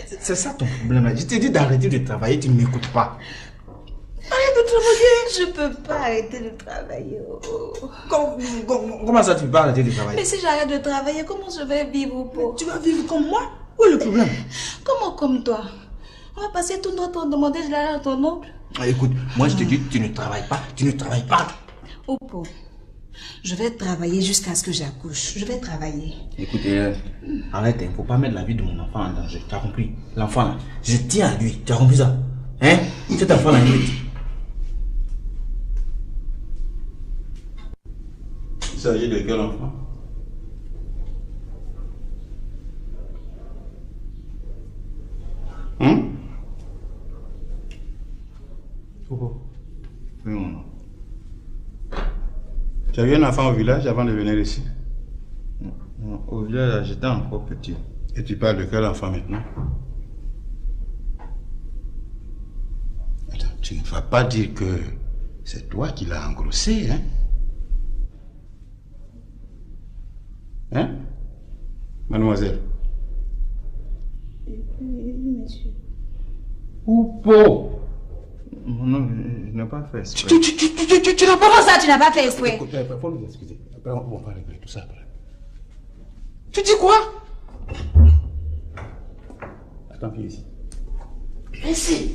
C'est ça ton problème là. Je t'ai dit d'arrêter de travailler, tu ne m'écoutes pas. Arrête de travailler. Je peux pas arrêter de travailler. Comment ça tu peux pas arrêter de travailler? Mais si j'arrête de travailler, comment je vais vivre pour? Tu vas vivre comme moi? Où est le problème? Comment comme toi? On va passer tout notre temps demander de l'argent à ton oncle. Écoute, moi je te dis, tu ne travailles pas, tu ne travailles pas. Oupo, je vais travailler jusqu'à ce que j'accouche. Je vais travailler. Écoute, arrête, il ne faut pas mettre la vie de mon enfant en danger. Tu as compris? L'enfant là, je tiens à lui. Tu as compris ça? Hein? Cet enfant là, il s'agit de quel enfant? Oui, mon nom. Tu as vu un enfant au village avant de venir ici? Non, au village, j'étais encore petit. Et tu parles de quel enfant maintenant? Attends, tu ne vas pas dire que c'est toi qui l'as engrossé, hein? Hein? Mademoiselle? Oui, monsieur. Oupo! Non, je n'ai pas fait exprès. Tu n'as pas... Comment ça, tu n'as pas fait exprès? Écoute, il faut nous excuser. Après, on va régler tout ça après. Tu dis quoi? Attends, viens ici. Ici.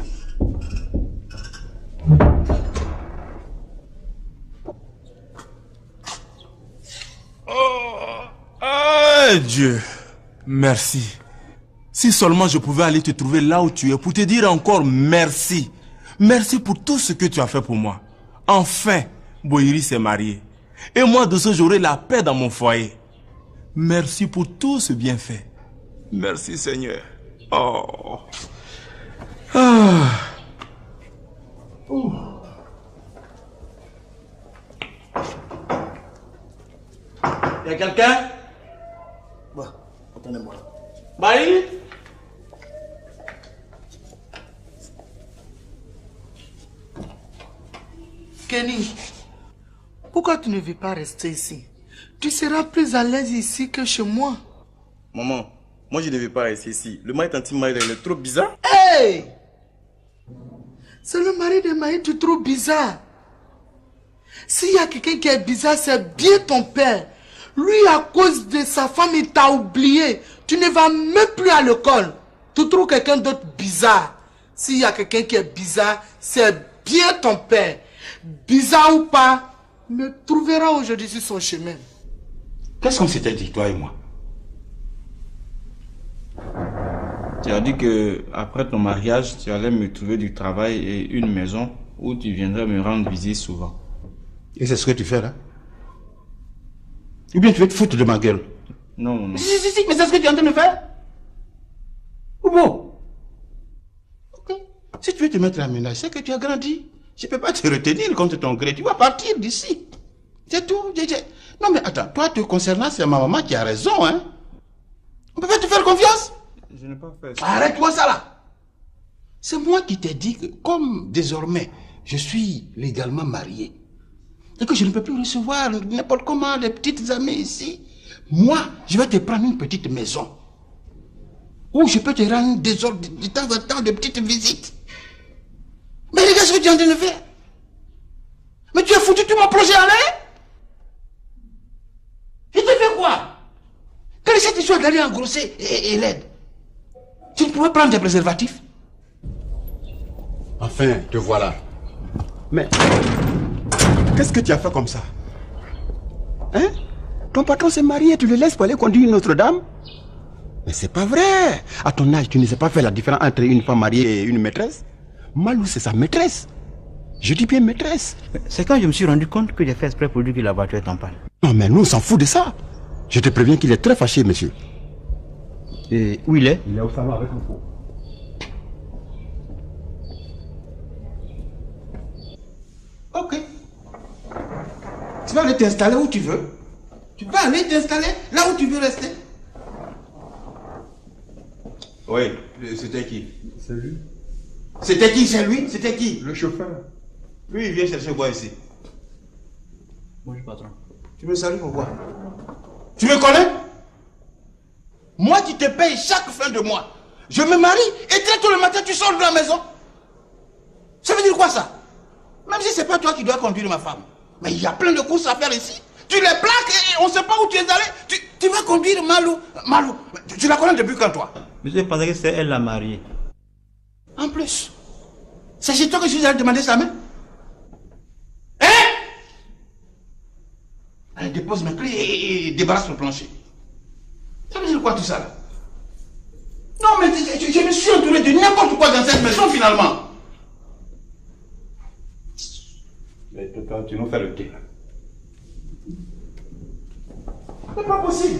Oh Dieu, merci. Si seulement je pouvais aller te trouver là où tu es pour te dire encore merci. Merci pour tout ce que tu as fait pour moi. Enfin, Boïri s'est marié. Et moi, de ce jour, j'aurai la paix dans mon foyer. Merci pour tout ce bienfait. Merci, Seigneur. Oh. Ah. Il y a quelqu'un? Bon, attendez-moi. Marie? Kenny, pourquoi tu ne veux pas rester ici? Tu seras plus à l'aise ici que chez moi. Maman, moi je ne vais pas rester ici. Le mari de Maïda, il est trop bizarre. Hey! C'est le mari de Maïd, tu es trop bizarre. S'il y a quelqu'un qui est bizarre, c'est bien ton père. Lui, à cause de sa femme, il t'a oublié. Tu ne vas même plus à l'école. Tu trouves quelqu'un d'autre bizarre. S'il y a quelqu'un qui est bizarre, c'est bien ton père. Bizarre ou pas, me trouvera aujourd'hui sur son chemin. Qu'est-ce qu'on s'était dit, toi et moi? Tu as dit que après ton mariage, tu allais me trouver du travail et une maison où tu viendrais me rendre visite souvent. Et c'est ce que tu fais là? Ou bien tu veux te foutre de ma gueule? Non, non. Si, mais c'est ce que tu es en train de faire? Ou bon? Ok. Si tu veux te mettre à ménage, c'est que tu as grandi. Je ne peux pas te retenir contre ton gré. Tu vas partir d'ici. C'est tout. Non mais attends, toi te concernant, c'est ma maman qui a raison, hein? On peut pas te faire confiance? Je n'ai pas fait ça. Arrête-toi ça là. C'est moi qui t'ai dit que comme désormais je suis légalement marié et que je ne peux plus recevoir n'importe comment les petites amies ici, moi je vais te prendre une petite maison où je peux te rendre de temps en temps de petites visites. Mais regarde ce que tu es en train de faire. Mais tu as foutu tout mon projet en l'air. Je te fais quoi? Quelle est cette histoire d'aller engrosser et l'aide? Tu ne pouvais prendre des préservatifs? Enfin, te voilà. Mais, qu'est-ce que tu as fait comme ça? Hein? Ton patron s'est marié et tu le laisses pour aller conduire Notre-Dame? Mais c'est pas vrai. À ton âge, tu ne sais pas faire la différence entre une femme mariée et une maîtresse? Malou, c'est sa maîtresse. Je dis bien maîtresse. C'est quand je me suis rendu compte que j'ai fait exprès pour dire que la voiture est en panne. Non, mais nous, on s'en fout de ça. Je te préviens qu'il est très fâché, monsieur. Et où il est? Il est au salon avec un pot. Ok. Tu vas aller t'installer où tu veux. Tu vas aller t'installer là où tu veux rester. Oui, c'était qui? C'est lui. C'était qui? C'est lui? C'était qui? Le chauffeur. Lui, il vient chercher quoi ici? Bonjour patron. Tu me salues pourquoi? Tu me connais? Moi qui te paye chaque fin de mois. Je me marie et très tôt le matin, tu sors de la maison. Ça veut dire quoi ça? Même si c'est pas toi qui dois conduire ma femme. Mais il y a plein de courses à faire ici. Tu les plaques et on ne sait pas où tu es allé. Tu vas conduire Malou. Malou, tu la connais depuis quand toi? Monsieur pensait que c'est elle la mariée. En plus, c'est chez toi que je suis allé demander sa main. Hein? Allez, dépose mes clés et débarrasse le plancher. Ça veut dire quoi tout ça là? Non mais je me suis entouré de n'importe quoi dans cette maison finalement. Mais toi, tu nous fais le thé là. C'est pas possible.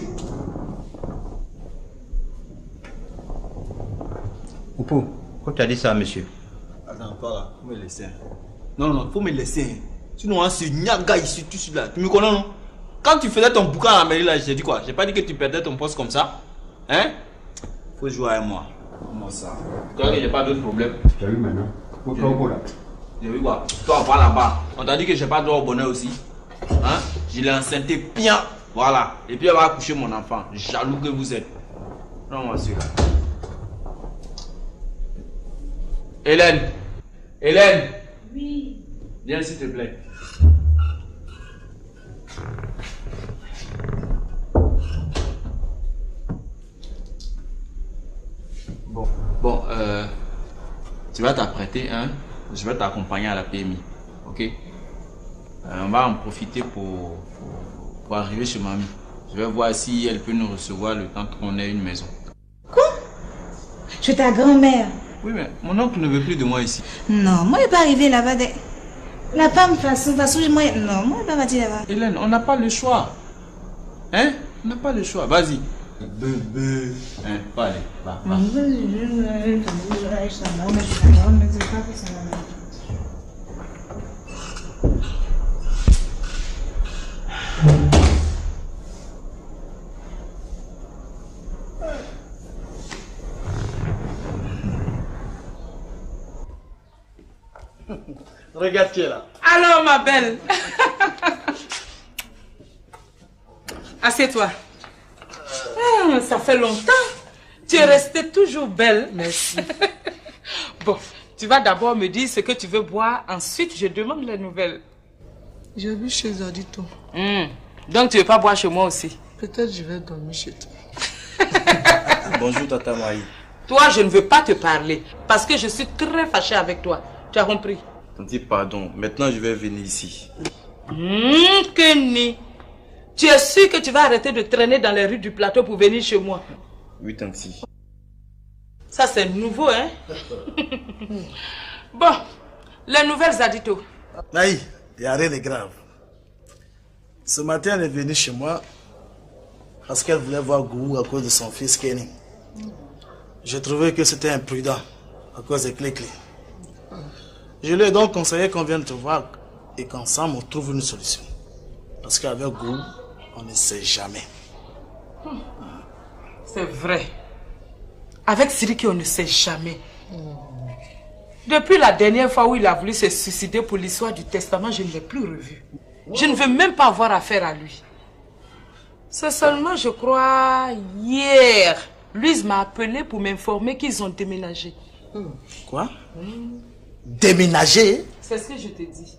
Oupou, pourquoi tu as dit ça, monsieur? Attends, toi là, faut me laisser. Non, faut me laisser. Sinon, ce nyaga ici, tu suis là. Tu me connais, non? Quand tu faisais ton bouquin à la mairie là, j'ai dit quoi? J'ai pas dit que tu perdais ton poste comme ça. Hein? Faut jouer avec moi. Comment ça? Toi, il n'y a pas d'autre problème. Tu as vu maintenant? J'ai vu quoi? Toi, va là-bas. On t'a dit que j'ai pas droit au bonheur aussi. Hein? Je l'ai enceinté bien. Voilà. Et puis elle va accoucher mon enfant. Jaloux que vous êtes. Non, moi, celui-là. Hélène. Hélène. Oui. Viens s'il te plaît. Bon, tu vas t'apprêter, hein? Je vais t'accompagner à la PMI, ok? On va en profiter pour arriver chez mamie. Je vais voir si elle peut nous recevoir le temps qu'on ait une maison. Quoi? Je suis ta grand-mère. Oui, mais mon oncle ne veut plus de moi ici. Non, moi, je ne vais pas arriver là-bas. La femme, façon, moi, non, moi, je ne vais pas partir là-bas. Hélène, on n'a pas le choix. Hein? On n'a pas le choix. Vas-y. Bébé. Hein, pas aller. Va, va. Regarde qui est là. Alors, ma belle. Assieds-toi. Ça fait longtemps. Tu es restée toujours belle. Merci. Bon, tu vas d'abord me dire ce que tu veux boire. Ensuite, je demande les nouvelles. J'ai bu chez Zadito. Donc, tu ne veux pas boire chez moi aussi? Peut-être je vais dormir chez toi. Bonjour, Tata Maï. Toi, je ne veux pas te parler. Parce que je suis très fâchée avec toi. Tu as compris? Tanti, pardon. Maintenant, je vais venir ici. Kenny. Tu es sûr que tu vas arrêter de traîner dans les rues du plateau pour venir chez moi? Oui, Tanti. Ça, c'est nouveau, hein? Bon, les nouvelles, Zadito. Naï, il n'y a rien de grave. Ce matin, elle est venue chez moi parce qu'elle voulait voir Gourou à cause de son fils Kenny. J'ai trouvé que c'était imprudent à cause des clés. Je lui ai donc conseillé qu'on vienne te voir et qu'ensemble on trouve une solution. Parce qu'avec Gourou, on ne sait jamais. C'est vrai. Avec Siriki, on ne sait jamais. Depuis la dernière fois où il a voulu se suicider pour l'histoire du testament, je ne l'ai plus revu. Je ne veux même pas avoir affaire à lui. C'est seulement, je crois, hier, Louise m'a appelé pour m'informer qu'ils ont déménagé. Quoi? Déménager? C'est ce que je te dis.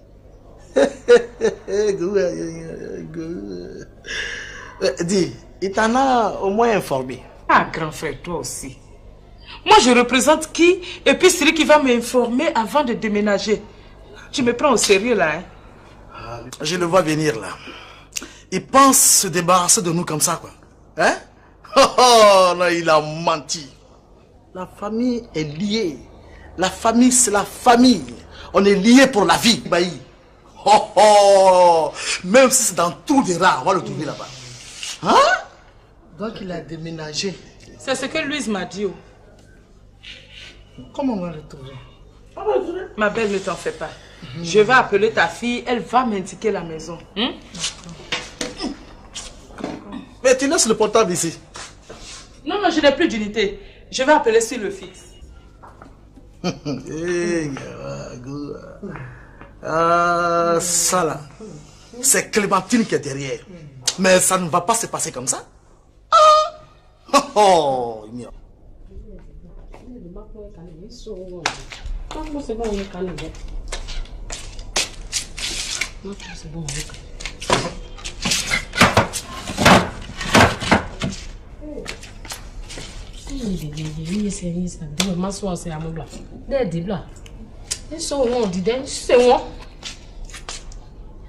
Dis, il t'en a au moins informé. Ah, grand frère, toi aussi. Moi, je représente qui? Et puis, c'est lui qui va m'informer avant de déménager. Tu me prends au sérieux, là, hein? Je le vois venir, là. Il pense se débarrasser de nous comme ça, quoi. Hein? Oh, non, il a menti. La famille est liée. La famille, c'est la famille. On est liés pour la vie, Baï. Oh, oh. Même si c'est dans tous les rats, on va le trouver là-bas. Hein? Donc il a déménagé. C'est ce que Louise m'a dit. Oh. Comment on va le trouver? Ma belle, ne t'en fais pas. Je vais appeler ta fille, elle va m'indiquer la maison. Mais tu laisses le portable ici. Non, non, je n'ai plus d'unité. Je vais appeler sur le fixe. Ça là, c'est Clémentine qui est derrière. Mais ça ne va pas se passer comme ça. Ah! Oh, c'est bon, on est calme. C'est bon, on est calme.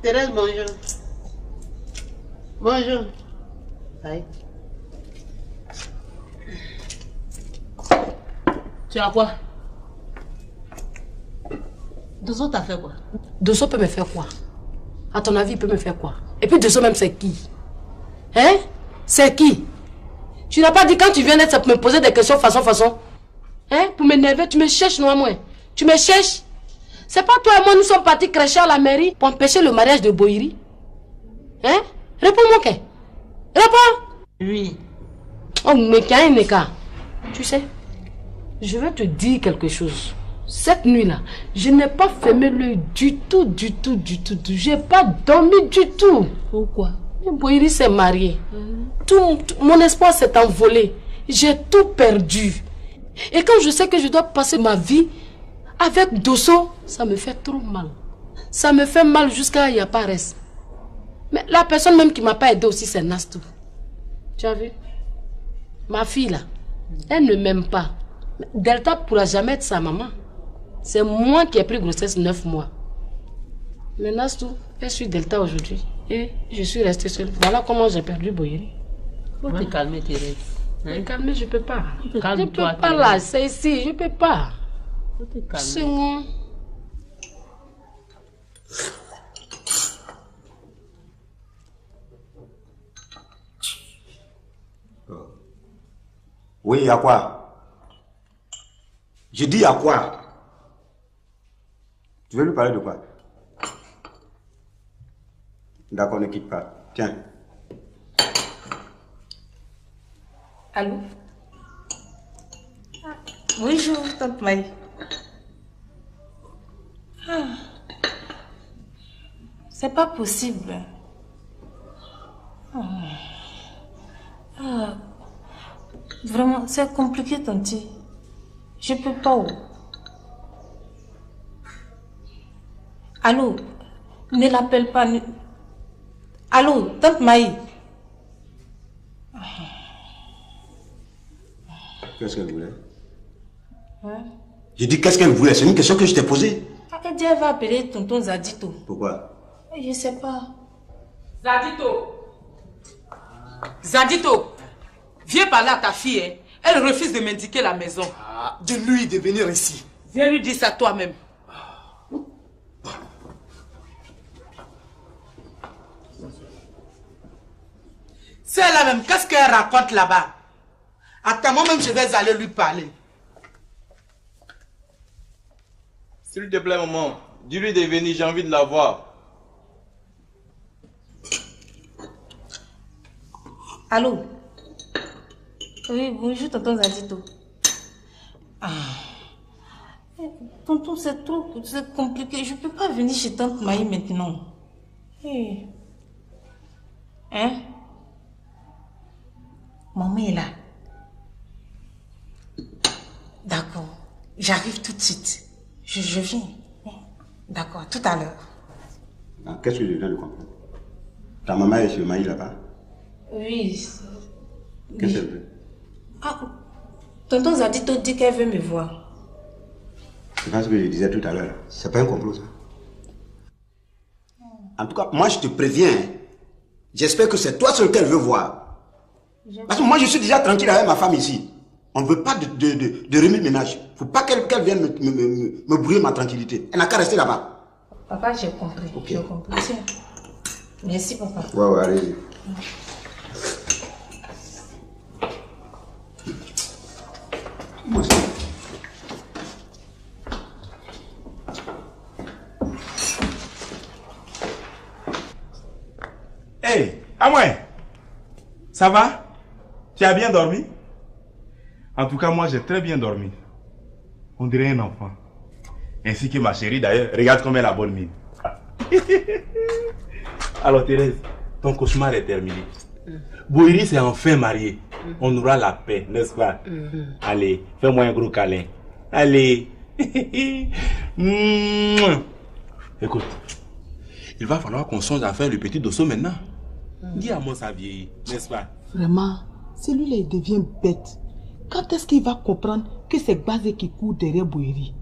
Thérèse, bonjour. Bonjour. Aïe. Tu as quoi? Dosso t'a fait quoi? Dosso peut me faire quoi? À ton avis, il peut me faire quoi? Et puis Dosso même, c'est qui? Hein? C'est qui? Tu n'as pas dit quand tu viens d'être pour me poser des questions façon. Hein? Pour m'énerver, tu me cherches, non, moi. Tu me cherches? C'est pas toi et moi, nous sommes partis crècher à la mairie pour empêcher le mariage de Boïri? Hein? Réponds-moi, qu'est? Réponds! Oui. Oh, Neka. Tu sais, je vais te dire quelque chose. Cette nuit-là, je n'ai pas fermé l'œil du tout. J'ai pas dormi du tout. Pourquoi? Boïri s'est marié. Tout mon espoir s'est envolé. J'ai tout perdu. Et quand je sais que je dois passer ma vie avec Dosso, ça me fait trop mal. Ça me fait mal jusqu'à il n'y a pas reste. Mais la personne même qui m'a pas aidé aussi, c'est Nastou. Tu as vu? Ma fille là, elle ne m'aime pas. Delta ne pourra jamais être sa maman. C'est moi qui ai pris grossesse 9 mois. Mais Nastou, je suis Delta aujourd'hui. Et je suis restée seule. Voilà comment j'ai perdu Boïri. Faut te calmer, Thérèse. Me calmer, je peux pas. Calme-toi, Je peux pas Thérèse. là, c'est ici, je peux pas. Faut te calmer. C'est moi. Oui, il y a quoi? Je dis à quoi? Tu veux lui parler de quoi? D'accord, ne quitte pas. Tiens. Allô? Bonjour, tante Maï. C'est pas possible. Vraiment, c'est compliqué, tante. Je peux pas. Allô? Ne l'appelle pas. Allô, tante Maï. Qu'est-ce qu'elle voulait? Hein? J'ai dit qu'est-ce qu'elle voulait? C'est une question que je t'ai posée. Elle dit elle va appeler tonton Zadito. Pourquoi? Je sais pas. Zadito, viens parler à ta fille. Hein. Elle refuse de m'indiquer la maison. Dis-lui de venir ici. Viens lui dire ça toi-même. C'est elle même, qu'est-ce qu'elle raconte là-bas? Attends, moi-même, je vais aller lui parler. S'il te plaît, maman, dis-lui de venir, j'ai envie de la voir. Allô? Oui, bonjour, tonton Zadito. Tonton, c'est compliqué. Je peux pas venir chez tante Maï maintenant. Hey. Hein? Maman est là. D'accord. J'arrive tout de suite. Je viens. D'accord, tout à l'heure. Ah, qu'est-ce que je viens de comprendre? Ta maman est sur Maï là-bas? Oui. Qu'est-ce qu'elle veut? Ah, tonton Zadito dit qu'elle veut me voir. C'est pas ce que je disais tout à l'heure. C'est pas un complot, ça. En tout cas, moi je te préviens. Hein. J'espère que c'est toi seul qu'elle veut voir. Parce que moi je suis déjà tranquille avec ma femme ici. On ne veut pas de remue-ménage. Il ne faut pas qu'elle vienne me brouiller ma tranquillité. Elle n'a qu'à rester là-bas. Papa, j'ai compris. Okay. J'ai compris. Tiens. Merci, papa. Ouais, allez. Hey, Amoué, ça va? Tu as bien dormi? En tout cas, moi j'ai très bien dormi. On dirait un enfant. Ainsi que ma chérie d'ailleurs. Regarde comme elle a bonne mine. Alors Thérèse, ton cauchemar est terminé. Boïri est enfin marié. On aura la paix, n'est-ce pas? Allez, fais-moi un gros câlin. Allez. Écoute, il va falloir qu'on songe à faire le petit dosso maintenant. Dis à moi ça vieillit, n'est-ce pas? Vraiment, celui-là il devient bête. Quand est-ce qu'il va comprendre que c'est Gbazé qui court derrière Bouhiri?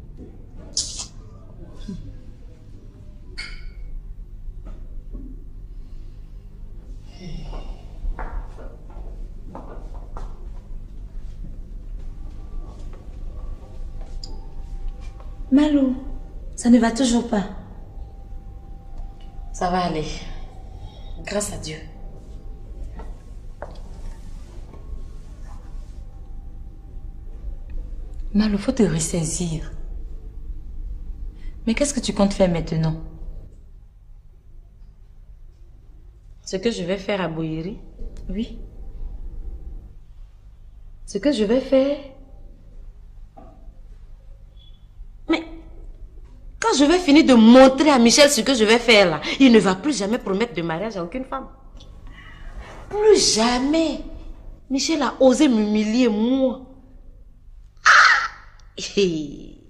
Malou, ça ne va toujours pas. Ça va aller. Grâce à Dieu. Malou, faut te ressaisir. Mais qu'est-ce que tu comptes faire maintenant? Ce que je vais faire à Bouhiri? Oui. Ce que je vais faire? Mais quand je vais finir de montrer à Michel ce que je vais faire là, il ne va plus jamais promettre de mariage à aucune femme. Plus jamais. Michel a osé m'humilier, moi. Si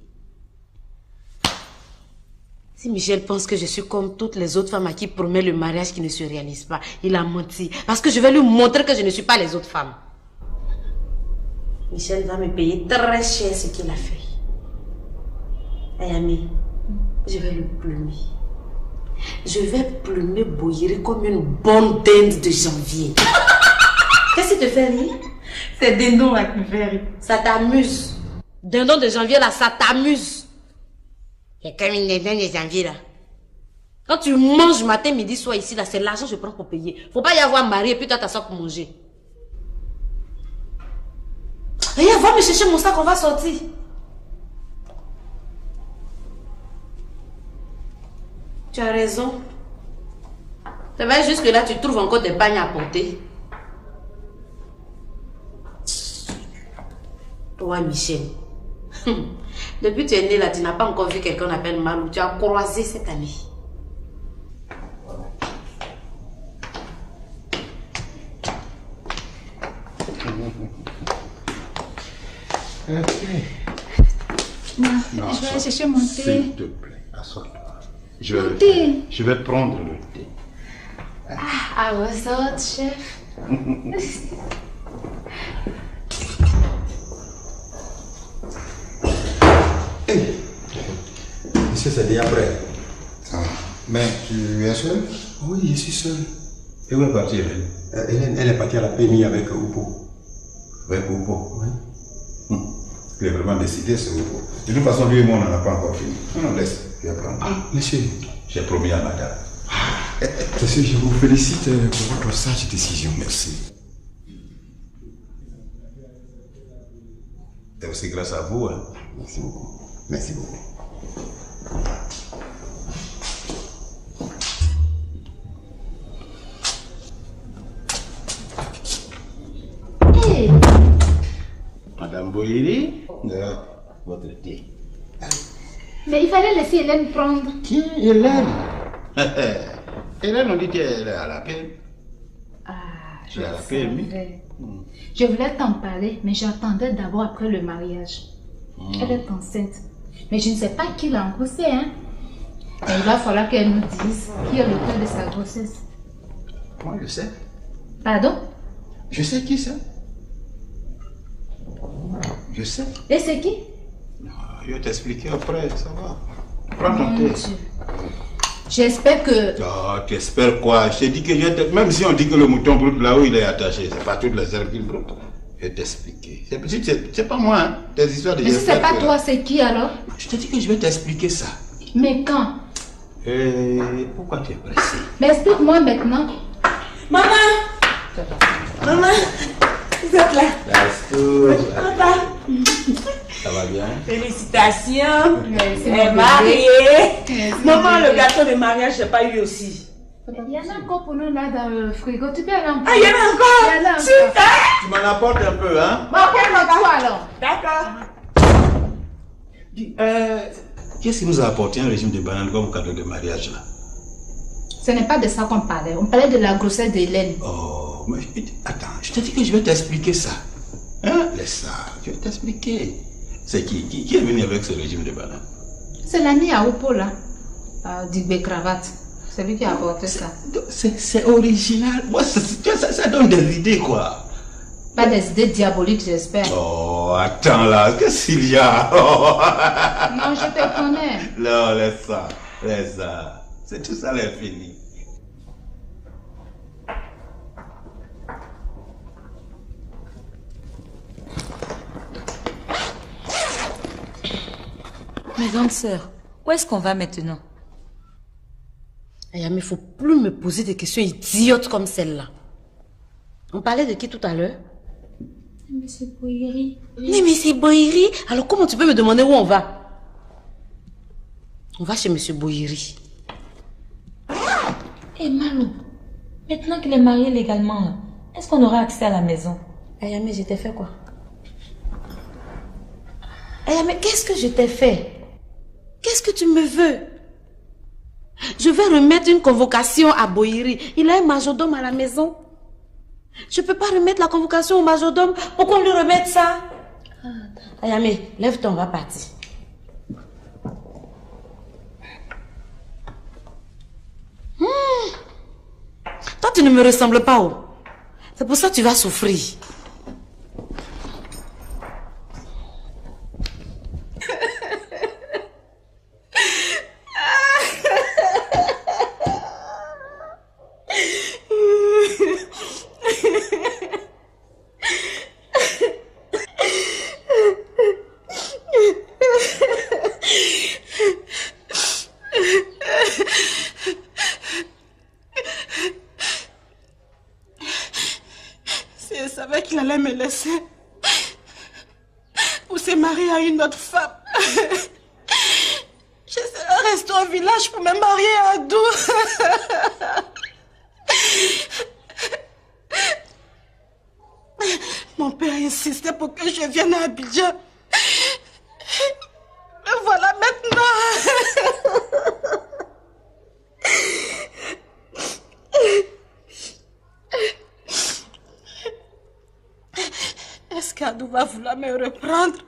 Michel pense que je suis comme toutes les autres femmes à qui promet le mariage qui ne se réalise pas, il a menti. Parce que je vais lui montrer que je ne suis pas les autres femmes. Michel va me payer très cher ce qu'il a fait. Ayami, je vais le plumer. Je vais plumer Bouhiri comme une bonne dinde de janvier. Qu'est-ce qui te fait rire? C'est Dindon là qui me fait rire. Ça t'amuse. Dindon de janvier là, ça t'amuse. C'est comme une dindon de janvier là. Quand tu manges matin, midi, soir ici là, c'est l'argent que je prends pour payer. Faut pas y avoir mari et puis toi t'assois pour manger. Viens, va me chercher mon sac, on va sortir. Tu as raison. C'est vrai, jusque là, tu trouves encore des pagnes à porter. Toi, Michel. Depuis que tu es né là, tu n'as pas encore vu quelqu'un qu'on appelle Malou. Tu as croisé cette année. Je vais aller chercher mon thé. S'il te plaît, assois-toi. Je vais prendre le thé. À vos autres, chef. Monsieur, c'est déjà prêt. Mais tu es seul? Oui, je suis seul. Et où est partie Hélène? Hélène, elle est partie à la PMI avec Oupo. Avec Oupo? Oui. Il est vraiment décidé, ce Oupo. De toute façon, lui et moi, on n'en a pas encore fini. Non, laisse, je vais prendre. Ah, monsieur. J'ai promis à madame. Monsieur, je vous félicite pour votre sage décision. Merci. C'est aussi grâce à vous. Hein. Merci beaucoup. Merci beaucoup. Hey. Madame Bouhiri, votre thé. Mais il fallait laisser Hélène prendre. Qui? Hélène? Hélène, on dit qu'elle est à la PMI. Ah, je suis à la PMI. Je voulais t'en parler, mais j'attendais d'abord après le mariage. Elle est enceinte. Mais je ne sais pas qui l'a engrossée, hein. Mais il va falloir qu'elle nous dise qui est l'auteur de sa grossesse. Moi, je sais. Pardon? Je sais qui c'est. Je sais. Et c'est qui? Je vais t'expliquer après, ça va. Prends ton thé. J'espère que... Oh, t'espères quoi? Je t'ai dit que même si on dit que le mouton broute là où il est attaché, c'est pas toutes les herbes qu'il broute. Je vais t'expliquer. C'est pas moi, hein. Tes histoires de... Mais si c'est pas toi, c'est qui alors? Je te dis que je vais t'expliquer ça. Mais quand? Pourquoi tu es pressé? Mais explique-moi maintenant. Maman! Maman! Vous êtes là? Papa! Ça va bien? Félicitations! Merci. Elle est mariée! Maman, le gâteau de mariage, je n'ai pas eu aussi. Il y en a encore pour nous là dans le frigo. Tu peux aller en prendre. Ah, il y en a encore? Il y en a encore. Super! Tu m'en apportes un peu, hein? Bon, prends-toi alors. D'accord. Dis, qu'est-ce qui nous a apporté un régime de bananes comme cadeau de mariage là? Ce n'est pas de ça qu'on parlait. On parlait de la grossesse d'Hélène. Oh, mais attends, je te dis que je vais t'expliquer ça. Hein? Laisse ça, je vais t'expliquer. C'est qui est venu avec ce régime de bananes? C'est l'ami à Oupo là, Digbe Cravate. C'est lui qui a apporté ça. C'est original. Moi, ça donne des idées, quoi. Pas des idées diaboliques, j'espère. Oh, attends là, qu'est-ce qu'il y a? Non, je te connais. Non, laisse ça, laisse ça. C'est tout ça, les fini. Mes grandes sœurs, où est-ce qu'on va maintenant? Ayame, il ne faut plus me poser des questions idiotes comme celle-là. On parlait de qui tout à l'heure? Monsieur Boyeri. Mais c'est Boyeri. Alors comment tu peux me demander où on va? On va chez Monsieur Boyeri. Eh Malou, maintenant qu'il est marié légalement, là, est-ce qu'on aura accès à la maison? Ayame, je t'ai fait quoi? Ayame, qu'est-ce que je t'ai fait? Qu'est-ce que tu me veux? Je vais remettre une convocation à Boyeri. Il a un majordome à la maison. Je ne peux pas remettre la convocation au majordome. Pourquoi on lui remettre ça? Ayame, lève-toi, on va partir. Toi, tu ne me ressembles pas. Oh. C'est pour ça que tu vas souffrir. Si elle savait qu'il allait me laisser pour se marier à une autre femme, je serais restée au village pour me marier à Adou. Mon père insistait pour que je vienne à Abidjan. Me voilà maintenant. Est-ce qu'Adou va vouloir me reprendre?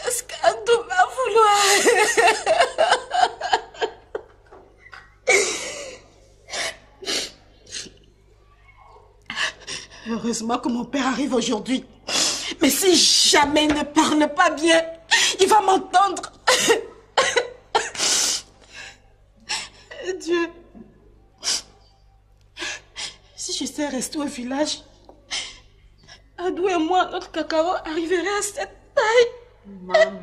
Est-ce qu'Adou va vouloir? Heureusement que mon père arrive aujourd'hui. Mais si jamais il ne parle pas bien, il va m'entendre. Dieu. Si je sais rester au village, Adou et moi, notre cacao arriverait à cette taille. Maman.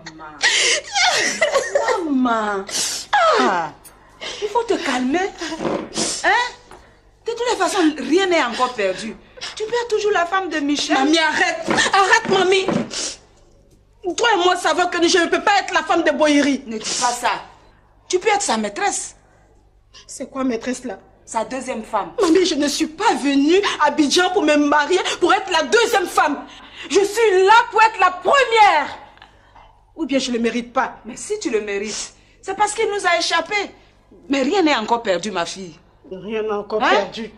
Maman. Ah, il faut te calmer. Hein? De toutes les façons, rien n'est encore perdu. Tu peux être toujours la femme de Michel. Mamie, arrête. Arrête, mamie. Toi et moi savons que je ne peux pas être la femme de Boyeri. Ne dis pas ça. Tu peux être sa maîtresse. C'est quoi maîtresse là? Sa deuxième femme. Mamie, je ne suis pas venue à Abidjan pour me marier, pour être la deuxième femme. Je suis là pour être la première. Ou bien je ne le mérite pas. Mais si tu le mérites, c'est parce qu'il nous a échappé. Mais rien n'est encore perdu, ma fille. Rien n'est encore perdu.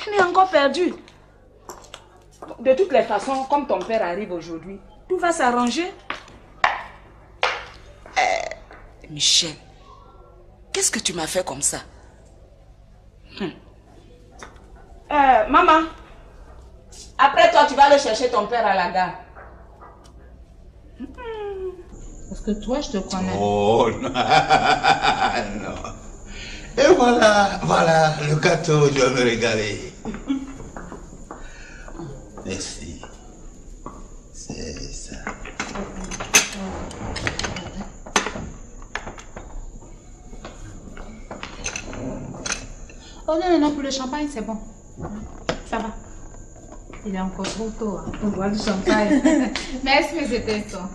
Rien n'est encore perdu. De toutes les façons, comme ton père arrive aujourd'hui, tout va s'arranger. Michel, qu'est-ce que tu m'as fait comme ça? Maman, après toi, tu vas aller chercher ton père à la gare. Parce que toi, je te connais. Oh non. Non. Et voilà, le gâteau, je vais me régaler. Merci. C'est ça. Oh non, non, pour le champagne, c'est bon. Ça va. Il est encore trop tôt hein, pour boire du champagne. Merci, mais c'était ça.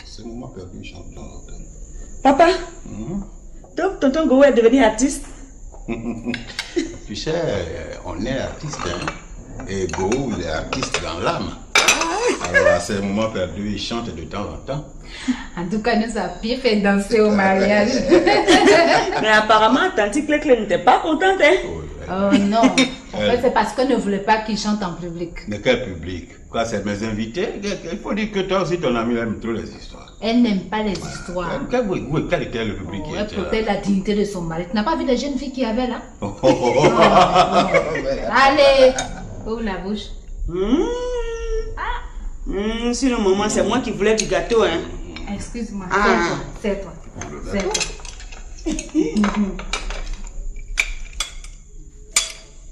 Ce moment perdu, il chante dans l'automne. Papa, donc tonton Go est devenu artiste? Tu sais, on est artiste, hein? Et Go, il est artiste dans l'âme. Alors à ce moment perdu, il chante de temps en temps. En tout cas, nous avons bien fait danser au mariage. Mais apparemment, Tante Clé n'était pas contente, hein? Oh non. En fait, c'est parce qu'elle ne voulait pas qu'il chante en public. Mais quel public? Quoi, c'est mes invités? Il faut dire que toi aussi, ton ami aime trop les histoires. Elle n'aime pas les histoires. Quel était le public qui Elle était là? protège la dignité de son mari. Tu n'as pas vu les jeunes filles qu'il y avait là? Oh, oh, oh, oh. Allez, ouvre la bouche. Sinon, maman, c'est moi qui voulais du gâteau, hein? Excuse-moi, Ah. c'est toi. C'est toi.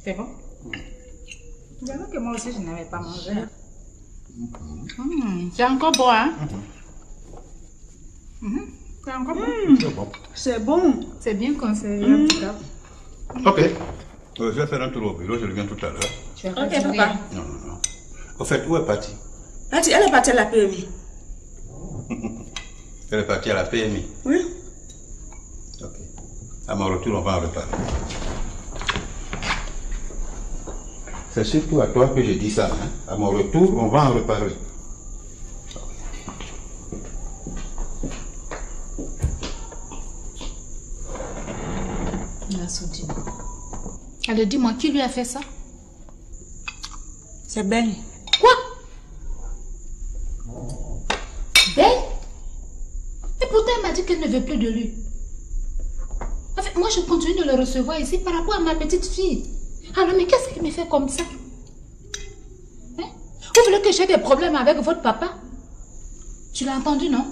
C'est bon? J'avoue que moi aussi, je n'avais pas mangé. C'est encore bon, hein? C'est encore bon. C'est bon. C'est bon. C'est bien conservé, en tout cas. Ok. Je vais faire un tour au bureau, je reviens tout à l'heure. Tu as Ok, fait du papa. rien. Non. Au fait, où est Patty? Patty, elle est partie à la PMI. Elle est partie à la PMI. Oui. Ok. À mon retour, on va en reparler. C'est surtout à toi que je dis ça. Hein? À mon retour, on va en reparler. Alors dis-moi, qui lui a fait ça? C'est Ben. Quoi? Ben? Et pourtant elle m'a dit qu'elle ne veut plus de lui. En fait, moi je continue de le recevoir ici par rapport à ma petite fille. Alors mais qu'est-ce qu'il me fait comme ça? Hein? Vous voulez que j'ai des problèmes avec votre papa? Tu l'as entendu, non?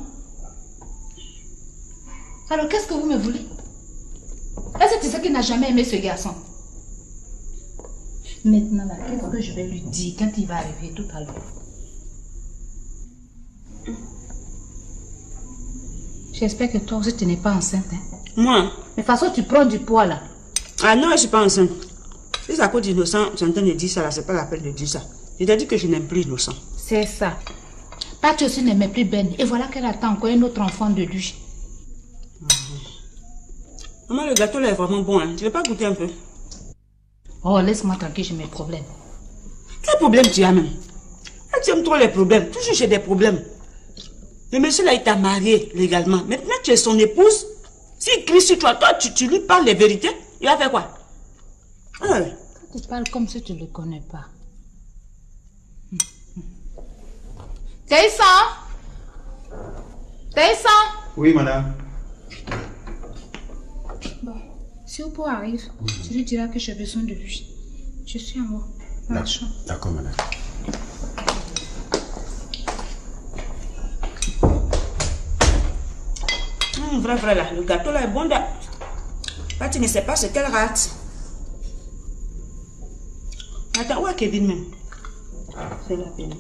Alors qu'est-ce que vous me voulez? Est-ce que tu sais qu'il n'a jamais aimé ce garçon? Maintenant, là, qu'est-ce que je vais lui dire quand il va arriver tout à l'heure? J'espère que toi aussi tu n'es pas enceinte. Hein? Moi? Mais de toute façon, tu prends du poids là. Ah non, je ne suis pas enceinte. Si c'est à cause d'Innocent, tu es en train de dire ça là, c'est pas la peine de dire ça. Je t'ai dit que je n'aime plus Innocent. C'est ça. Patty aussi n'aimait plus Ben. Et voilà qu'elle attend encore un autre enfant de lui. Maman, le gâteau là est vraiment bon. Hein. Tu veux pas goûter un peu? Oh, laisse-moi tranquille, j'ai mes problèmes. Quel problème tu as même? Tu aimes trop les problèmes. Toujours j'ai des problèmes. Le monsieur là, il t'a marié légalement. Maintenant, tu es son épouse. S'il crie sur toi, tu lui parles les vérités. Il va faire quoi? Tu parles comme si tu ne le connais pas. Taïsan! Taïsan! Oui, madame. Bon, si Opo arrive, tu lui diras que j'ai besoin de lui. Je suis en haut, dans la chambre. D'accord, madame. Vrai là, le gâteau là est bon là. Patty ne sait pas ce qu'elle rate. Attends, où est Kevin même? C'est la peine.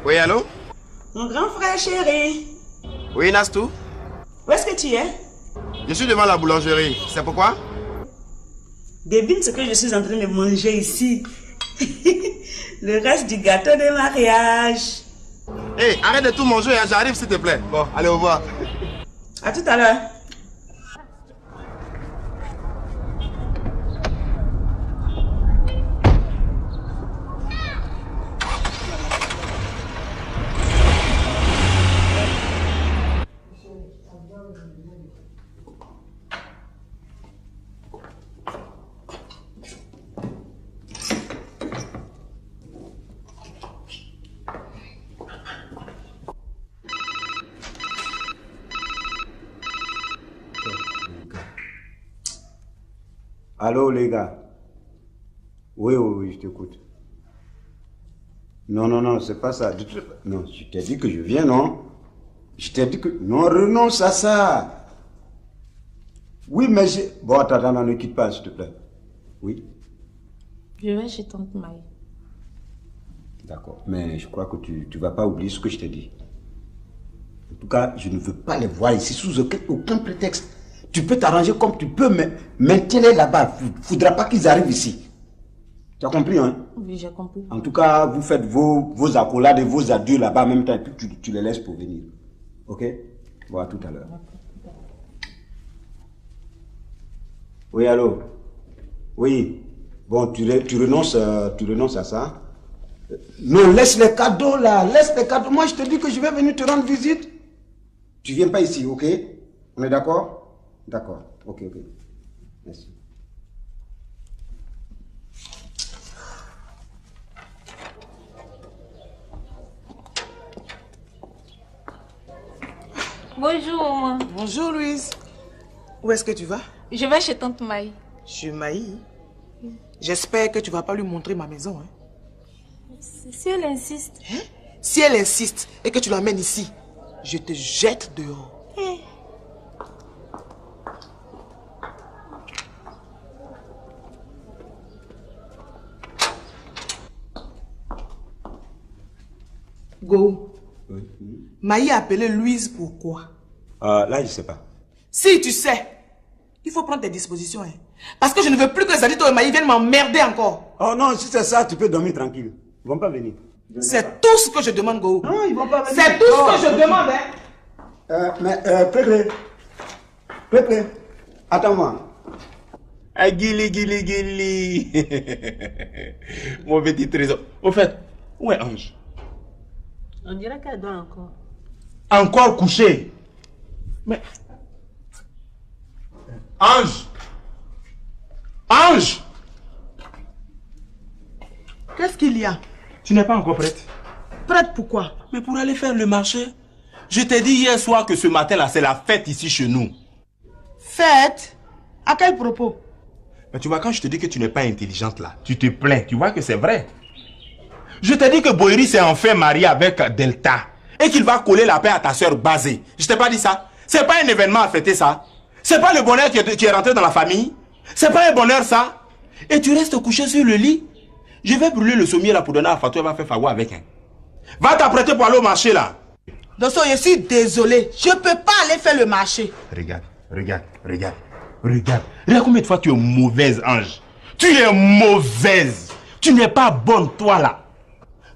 Oui, allô? Mon grand frère chéri. Oui, Nastou? Où est-ce que tu es? Je suis devant la boulangerie. C'est pourquoi? Devine ce que je suis en train de manger ici. Le reste du gâteau de mariage. Hé, arrête de tout manger, hein, j'arrive s'il te plaît. Bon, allez, au revoir. À tout à l'heure. Allô les gars. Oui, je t'écoute. Non, c'est pas ça. Non, je t'ai dit que je viens, non? Je t'ai dit que... Non, renonce à ça. Oui, mais j'ai... Bon, attends, ne quitte pas, s'il te plaît. Oui? Je vais chez tante Maï. D'accord, mais je crois que tu vas pas oublier ce que je t'ai dit. En tout cas, je ne veux pas les voir ici sous aucun prétexte. Tu peux t'arranger comme tu peux, mais maintiens-les là-bas. Il ne faudra pas qu'ils arrivent ici. Tu as compris, hein? Oui, j'ai compris. En tout cas, vous faites vos accolades et vos adieux là-bas en même temps, et puis tu les laisses pour venir. Ok? Bon, à tout à l'heure. Oui, allô? Oui. Bon, tu renonces à ça. Non, laisse les cadeaux là, laisse les cadeaux. Moi, je te dis que je vais venir te rendre visite. Tu viens pas ici, ok? On est d'accord? D'accord, ok. Merci. Bonjour, maman. Bonjour, Louise. Où est-ce que tu vas? Je vais chez Tante Maï. Chez Maï? J'espère que tu vas pas lui montrer ma maison. Hein? Si elle insiste. Hein? Si elle insiste et que tu l'emmènes ici, je te jette dehors. Go. Oui. Maï a appelé Louise pourquoi? Là, je sais pas. Si tu sais, il faut prendre tes dispositions. Hein. Parce que je ne veux plus que Zadito et Maï viennent m'emmerder encore. Oh non, si c'est ça, tu peux dormir tranquille. Ils vont pas venir. C'est tout ce que je demande, Go. Non, ils vont pas venir. C'est tout ce que je demande, hein. Pépé, attends-moi. Guili. Mon petit trésor. Au fait, où est Ange? On dirait qu'elle dort encore. Encore couché? Mais... Ange! Qu'est-ce qu'il y a? Tu n'es pas encore prête? Prête pourquoi? Mais pour aller faire le marché. Je t'ai dit hier soir que ce matin-là, c'est la fête ici chez nous. Fête? À quel propos? Mais tu vois, quand je te dis que tu n'es pas intelligente là, tu te plains. Tu vois que c'est vrai. Je t'ai dit que Boiri s'est enfin marié avec Delta et qu'il va coller la paix à ta soeur Basé. Je t'ai pas dit ça? C'est pas un événement à fêter ça? C'est pas le bonheur qui est rentré dans la famille? C'est pas un bonheur ça? Et tu restes couché sur le lit? Je vais brûler le sommier là pour donner à Fatou, elle va faire fagoua avec. Hein. Va t'apprêter pour aller au marché là. Dosso, je suis désolé. Je peux pas aller faire le marché. Regarde combien de fois tu es mauvaise, Ange. Tu es mauvaise. Tu n'es pas bonne, toi là.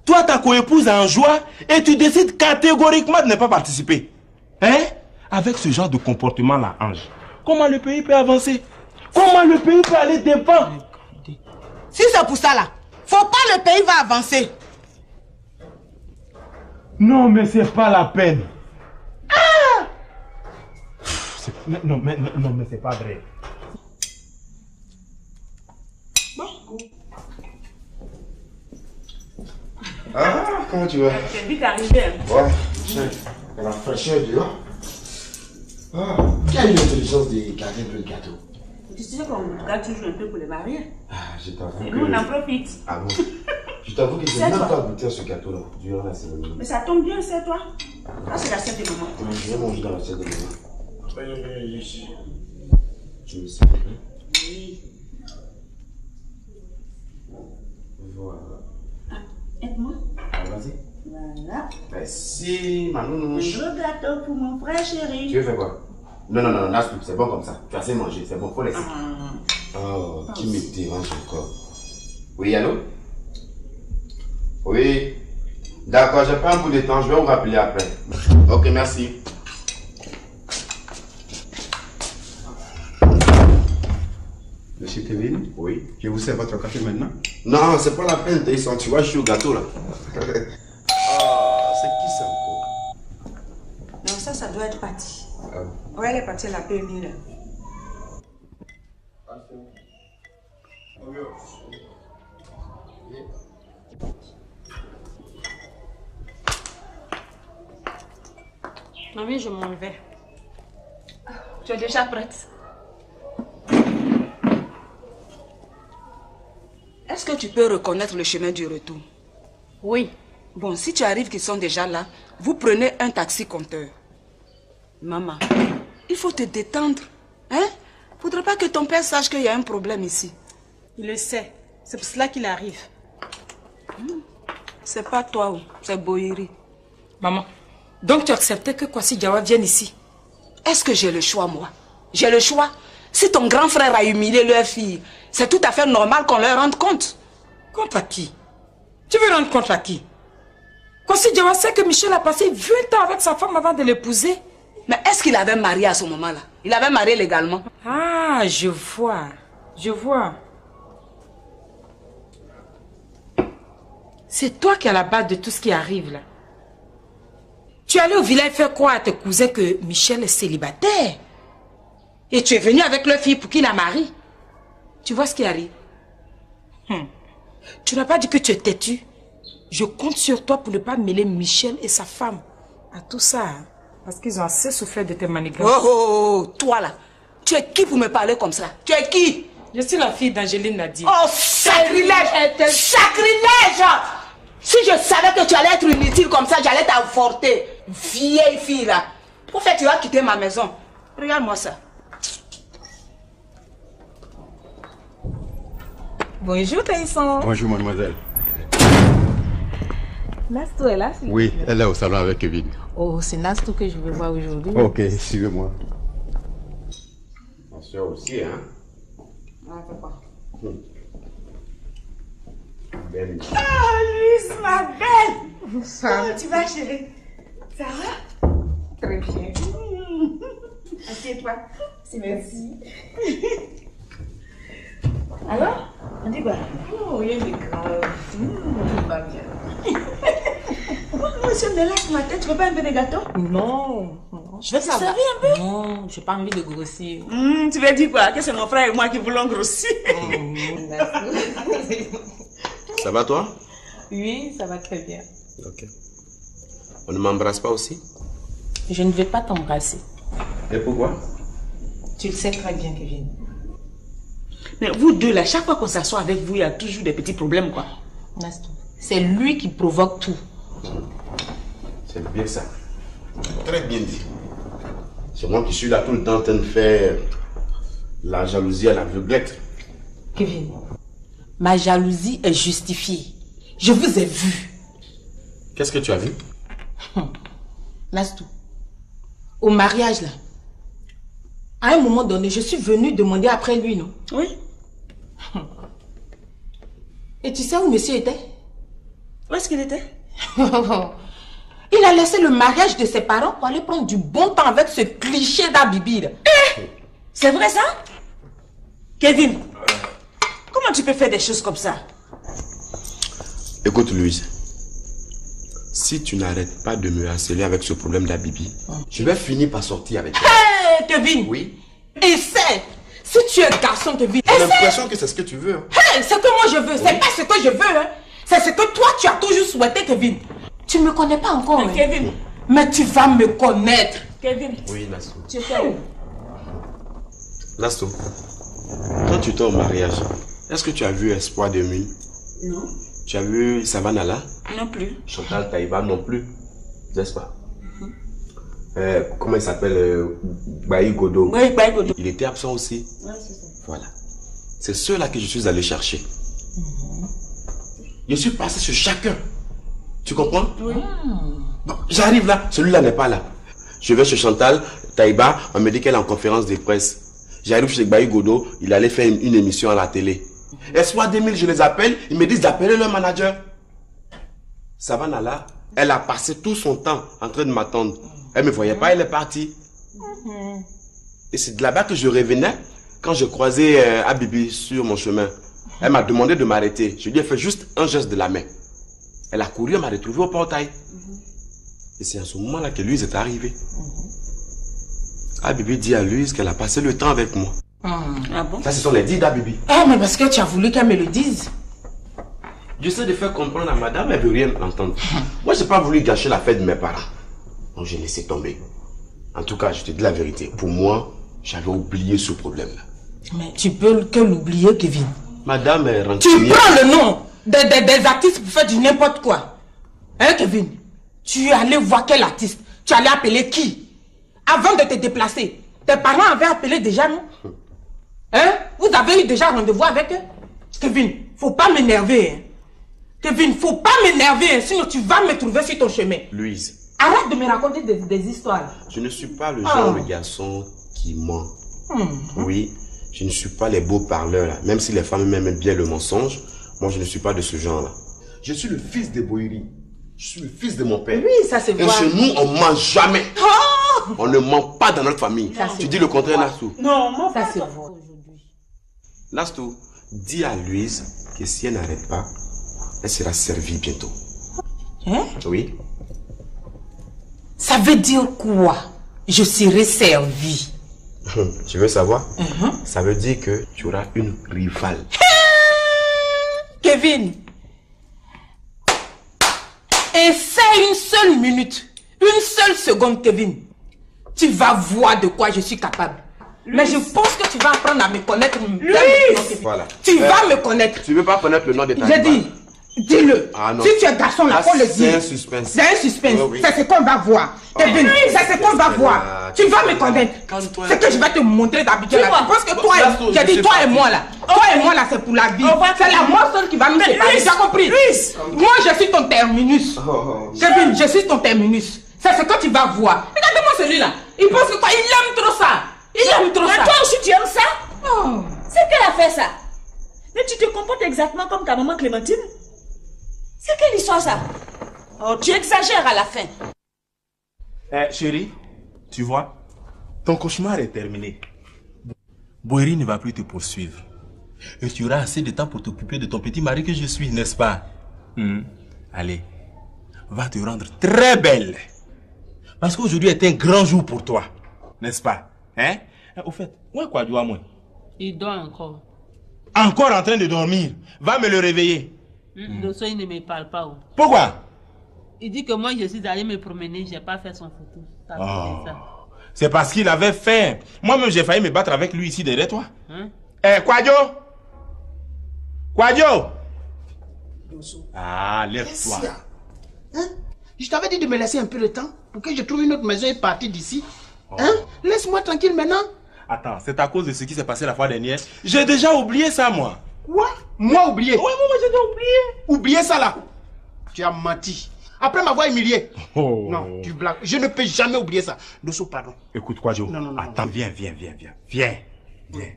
Toi, ta coépouse est en joie et tu décides catégoriquement de ne pas participer. Hein? Avec ce genre de comportement là, Ange, comment le pays peut avancer? Comment le pays peut aller devant? Si c'est pour ça là, faut pas le pays va avancer. Non, mais c'est pas la peine. Ah! Non, mais c'est pas vrai. Ah, comment tu vas? C'est vite arrivé. Ouais, la fraîcheur dehors. Ah, qui a eu l'intelligence de garder le gâteau? Tu sais qu'on garde toujours un peu pour les mariés. Ah, je t'avoue. Et nous, on en profite. Ah bon? Je t'avoue que j'ai même pas goûté à ce gâteau-là durant la cérémonie. Mais ça tombe bien, c'est toi. Là, c'est l'assiette de maman. Je vais manger dans l'assiette de maman. Je me sais. Oui. Voilà. Aide-moi. Ah, vas-y. Voilà. Merci, ma nounouche. Un gros gâteau pour mon frère chéri. Tu veux faire quoi? Non, Nastou, c'est bon comme ça. Tu as assez mangé, c'est bon, faut laisser. Oh, qui me dérange encore? Oui, allô? Oui. D'accord, j'ai pas un peu de temps, je vais vous rappeler après. Ok, merci. Monsieur Kevin? Oui. Je vous sers votre café maintenant? Non, c'est pas la peine, ils sont, tu vois, je suis au gâteau là. Ah, c'est qui ça encore? Non, ça doit être Patty. Ah. Ouais, elle est partie à la PMI là. Mamie, je m'en vais. Tu es déjà prête? Est-ce que tu peux reconnaître le chemin du retour? Oui. Bon, si tu arrives qu'ils sont déjà là, vous prenez un taxi compteur. Maman, il faut te détendre. Hein? Faudrait pas que ton père sache qu'il y a un problème ici. Il le sait. C'est pour cela qu'il arrive. C'est pas toi, c'est Boiri. Maman, donc tu acceptais que Kwasi Diawa vienne ici? Est-ce que j'ai le choix, moi? J'ai le choix. Si ton grand frère a humilié leur fille, c'est tout à fait normal qu'on leur rende compte. Compte à qui? Tu veux rendre compte à qui? Kwasi Diawa sait que Michel a passé 20 ans avec sa femme avant de l'épouser. Mais est-ce qu'il avait marié à ce moment-là? Il avait marié légalement. Ah, je vois. Je vois. C'est toi qui es à la base de tout ce qui arrive là. Tu es allé au village faire croire à tes cousins que Michel est célibataire. Et tu es venu avec leur fille pour qu'il la marie. Tu vois ce qui arrive? Tu n'as pas dit que tu es têtu. Je compte sur toi pour ne pas mêler Michel et sa femme à tout ça. Hein? Parce qu'ils ont assez souffert de tes manigances. Oh, toi là. Tu es qui pour me parler comme ça? Tu es qui? Je suis la fille d'Angéline Nadir. Oh, sacrilège! Sacrilège! Si je savais que tu allais être inutile comme ça, j'allais t'avorter. Vieille fille là. Pour faire, tu vas quitter ma maison. Regarde-moi ça. Bonjour Taïson. Bonjour mademoiselle. Nastou est là? Oui, elle est au salon avec Kevin. Oh, c'est Nastou que je veux voir aujourd'hui. Ok, suivez-moi. Ma soeur aussi, hein? Ah, papa. Belle. Ah, Luis, ma belle! Ça Comment tu vas, chérie? Ça va? Très bien. Assieds-toi. Merci. Alors? On dit quoi? Oh, rien de grave. Tout va bien. Monsieur Nella, ce matin, tu veux pas un peu de gâteau? Non. Je vais te servir un peu? Non, j'ai pas envie de grossir. Tu veux dire quoi? Que c'est mon frère et moi qui voulons grossir? Ça va toi? Oui, ça va très bien. Ok. On ne m'embrasse pas aussi? Je ne vais pas t'embrasser. Et pourquoi? Tu le sais très bien, Kevin. Mais vous deux là, chaque fois qu'on s'assoit avec vous, il y a toujours des petits problèmes quoi. Nastou, c'est lui qui provoque tout. C'est bien ça. Très bien dit. C'est moi qui suis là tout le temps en train de faire la jalousie à l'aveuglette. Kevin, ma jalousie est justifiée. Je vous ai vu. Qu'est-ce que tu as vu? Nastou, au mariage là, à un moment donné, je suis venue demander après lui, non? Oui. Et tu sais où monsieur était? Où est-ce qu'il était? Il a laissé le mariage de ses parents pour aller prendre du bon temps avec ce cliché d'Abibi. C'est vrai ça? Kevin, comment tu peux faire des choses comme ça? Écoute Louise, si tu n'arrêtes pas de me harceler avec ce problème d'Abibi, je vais finir par sortir avec toi. Hey, Kevin! Oui? Essaie! Si tu es garçon, Kevin, J'ai essaie! l'impression que c'est ce que tu veux. Hein. Hey, c'est que moi je veux, c'est pas ce que je veux. Hein. C'est ce que toi tu as toujours souhaité, Kevin. Tu me connais pas encore. Hein. Kevin. Mais tu vas me connaître. Kevin. Oui, Nastou. Tu es où? Nastou, quand tu étais au mariage, est-ce que tu as vu Espoir de Mune? Non. Tu as vu Savanala? Non plus. Chantal Taïba non plus, n'est-ce pas? Comment il s'appelle? Baï Godo. Oui, Baï Godo. Il était absent aussi. Ouais, c'est ça. Voilà. C'est ceux-là que je suis allé chercher. Je suis passé sur chacun. Tu comprends? Oui. Bon, j'arrive là, celui-là n'est pas là. Je vais chez Chantal Taïba, on me dit qu'elle est en conférence de presse. J'arrive chez Baï Godo, il allait faire une émission à la télé. Espoir 2000, je les appelle, ils me disent d'appeler leur manager. Savanala, elle a passé tout son temps en train de m'attendre. Elle ne me voyait pas, elle est partie. Et c'est de là-bas que je revenais quand je croisais Abibi sur mon chemin. Elle m'a demandé de m'arrêter. Je lui ai fait juste un geste de la main. Elle a couru, elle m'a retrouvé au portail. Et c'est à ce moment-là que Louise est arrivée. Abibi dit à Louise qu'elle a passé le temps avec moi. Ah bon? Ça, ce sont les dits d'Abibi. Ah, mais parce que tu as voulu qu'elle me le dise. J'essaie de faire comprendre à madame, elle ne veut rien entendre. Moi, je n'ai pas voulu gâcher la fête de mes parents. Donc, j'ai laissé tomber. En tout cas, je te dis la vérité. Pour moi, j'avais oublié ce problème-là. Mais tu peux que l'oublier, Kevin. Madame est rentrée. Tu prends le nom des artistes pour faire du n'importe quoi. Hein, Kevin? Tu es allé voir quel artiste? Tu allais appeler qui? Avant de te déplacer, tes parents avaient appelé déjà, non? Hein? Vous avez eu déjà rendez-vous avec eux? Kevin, faut pas m'énerver. Hein? Kevin, faut pas m'énerver, hein, sinon tu vas me trouver sur ton chemin. Louise. Arrête de me raconter des histoires. Je ne suis pas le genre de garçon qui ment. Oui, je ne suis pas les beaux parleurs là. Même si les femmes aiment bien le mensonge, moi je ne suis pas de ce genre là. Je suis le fils de Boïri. Je suis le fils de mon père. Oui, ça c'est vrai. Et chez nous, on ne ment jamais. On ne ment pas dans notre famille. Tu dis le contraire, Nastou? Non, moi ça c'est vrai. Nastou, dis à Louise que si elle n'arrête pas, elle sera servie bientôt. Hein? Oui. Ça veut dire quoi? Je serai servi. Tu veux savoir? Ça veut dire que tu auras une rivale. Kevin, essaie une seule minute, une seule seconde, Kevin. Tu vas voir de quoi je suis capable. Mais je pense que tu vas apprendre à me connaître. Voilà. Tu vas me connaître. Tu veux pas connaître le nom de ta J'ai rivale? dit, dis-le. Ah, non. Si tu es garçon, là, faut le dire. C'est un suspense. C'est un suspense. Oh, oui. C'est ce qu'on va voir. Kevin, c'est ce qu'on va voir. Tu vas me connaître. C'est que je vais te montrer d'habitude. Je pense que toi, j'ai dit toi et moi là. Toi et moi là, c'est pour la vie. C'est la mort seule qui va nous séparer. Tu as compris? Moi, je suis ton terminus. Kevin, je suis ton terminus. C'est ce que tu vas voir. Regarde-moi celui-là. Il pense que quoi? Il aime trop ça. Il aime trop ça. Mais toi aussi, tu aimes ça? C'est qu'elle a fait ça. Mais tu te comportes exactement comme ta maman Clémentine. C'est quelle histoire ça? Oh, tu exagères à la fin. Chérie, tu vois, ton cauchemar est terminé. Boeri ne va plus te poursuivre. Et tu auras assez de temps pour t'occuper de ton petit mari que je suis, n'est-ce pas? Allez, va te rendre très belle. Parce qu'aujourd'hui est un grand jour pour toi, n'est-ce pas? Hein? Au fait, où est quoi, du moins? Il dort encore. Encore en train de dormir. Va me le réveiller. Dosso, il ne me parle pas. Oh. Pourquoi? Il dit que moi, je suis allé me promener, je n'ai pas fait son photo. C'est parce qu'il avait faim. Moi-même, j'ai failli me battre avec lui ici derrière toi. Hein? Kwadjo? Kwadjo? Ah, lève-toi. Hein? Je t'avais dit de me laisser un peu de temps pour que je trouve une autre maison et partir d'ici. Hein? Laisse-moi tranquille maintenant. Attends, c'est à cause de ce qui s'est passé la fois dernière. J'ai déjà oublié ça, moi. Quoi? Moi oublié? Ouais, moi j'ai déjà oublié. Oublié ça là? Tu as menti. Après m'avoir humilié. Non, tu blagues. Je ne peux jamais oublier ça. Dosso, pardon. Écoute, Kwadjo. Non. Attends, viens. Viens.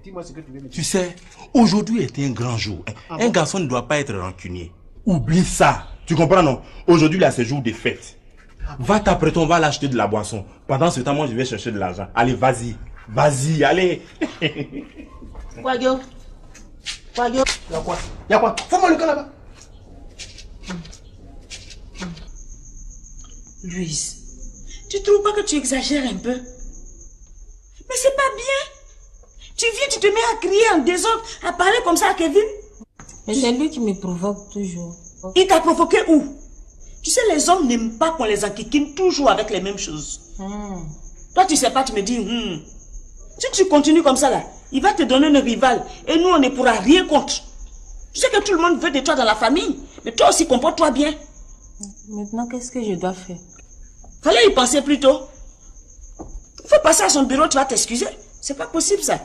Dis-moi ce que tu veux me dire. Tu sais, aujourd'hui est un grand jour. Un garçon ne doit pas être rancunier. Oublie ça. Tu comprends, non? Aujourd'hui, là, c'est jour de fête. Va t'apprêter, on va l'acheter de la boisson. Pendant ce temps, moi, je vais chercher de l'argent. Allez, vas-y. Vas-y, allez. Kwadjo. Y'a quoi? Fais-moi le cas là-bas. Louise, tu trouves pas que tu exagères un peu? Mais c'est pas bien. Tu viens, tu te mets à crier en désordre, à parler comme ça à Kevin. Mais c'est lui qui me provoque toujours. Il t'a provoqué où? Tu sais, les hommes n'aiment pas qu'on les enquiquine toujours avec les mêmes choses. Toi, tu sais pas, tu me dis, Si tu continues comme ça là, il va te donner une rivale et nous, on ne pourra rien contre. Tu sais que tout le monde veut de toi dans la famille, mais toi aussi, comporte-toi bien. Maintenant, qu'est-ce que je dois faire? Fallait y penser plus tôt. Il faut passer à son bureau, tu vas t'excuser. C'est pas possible ça.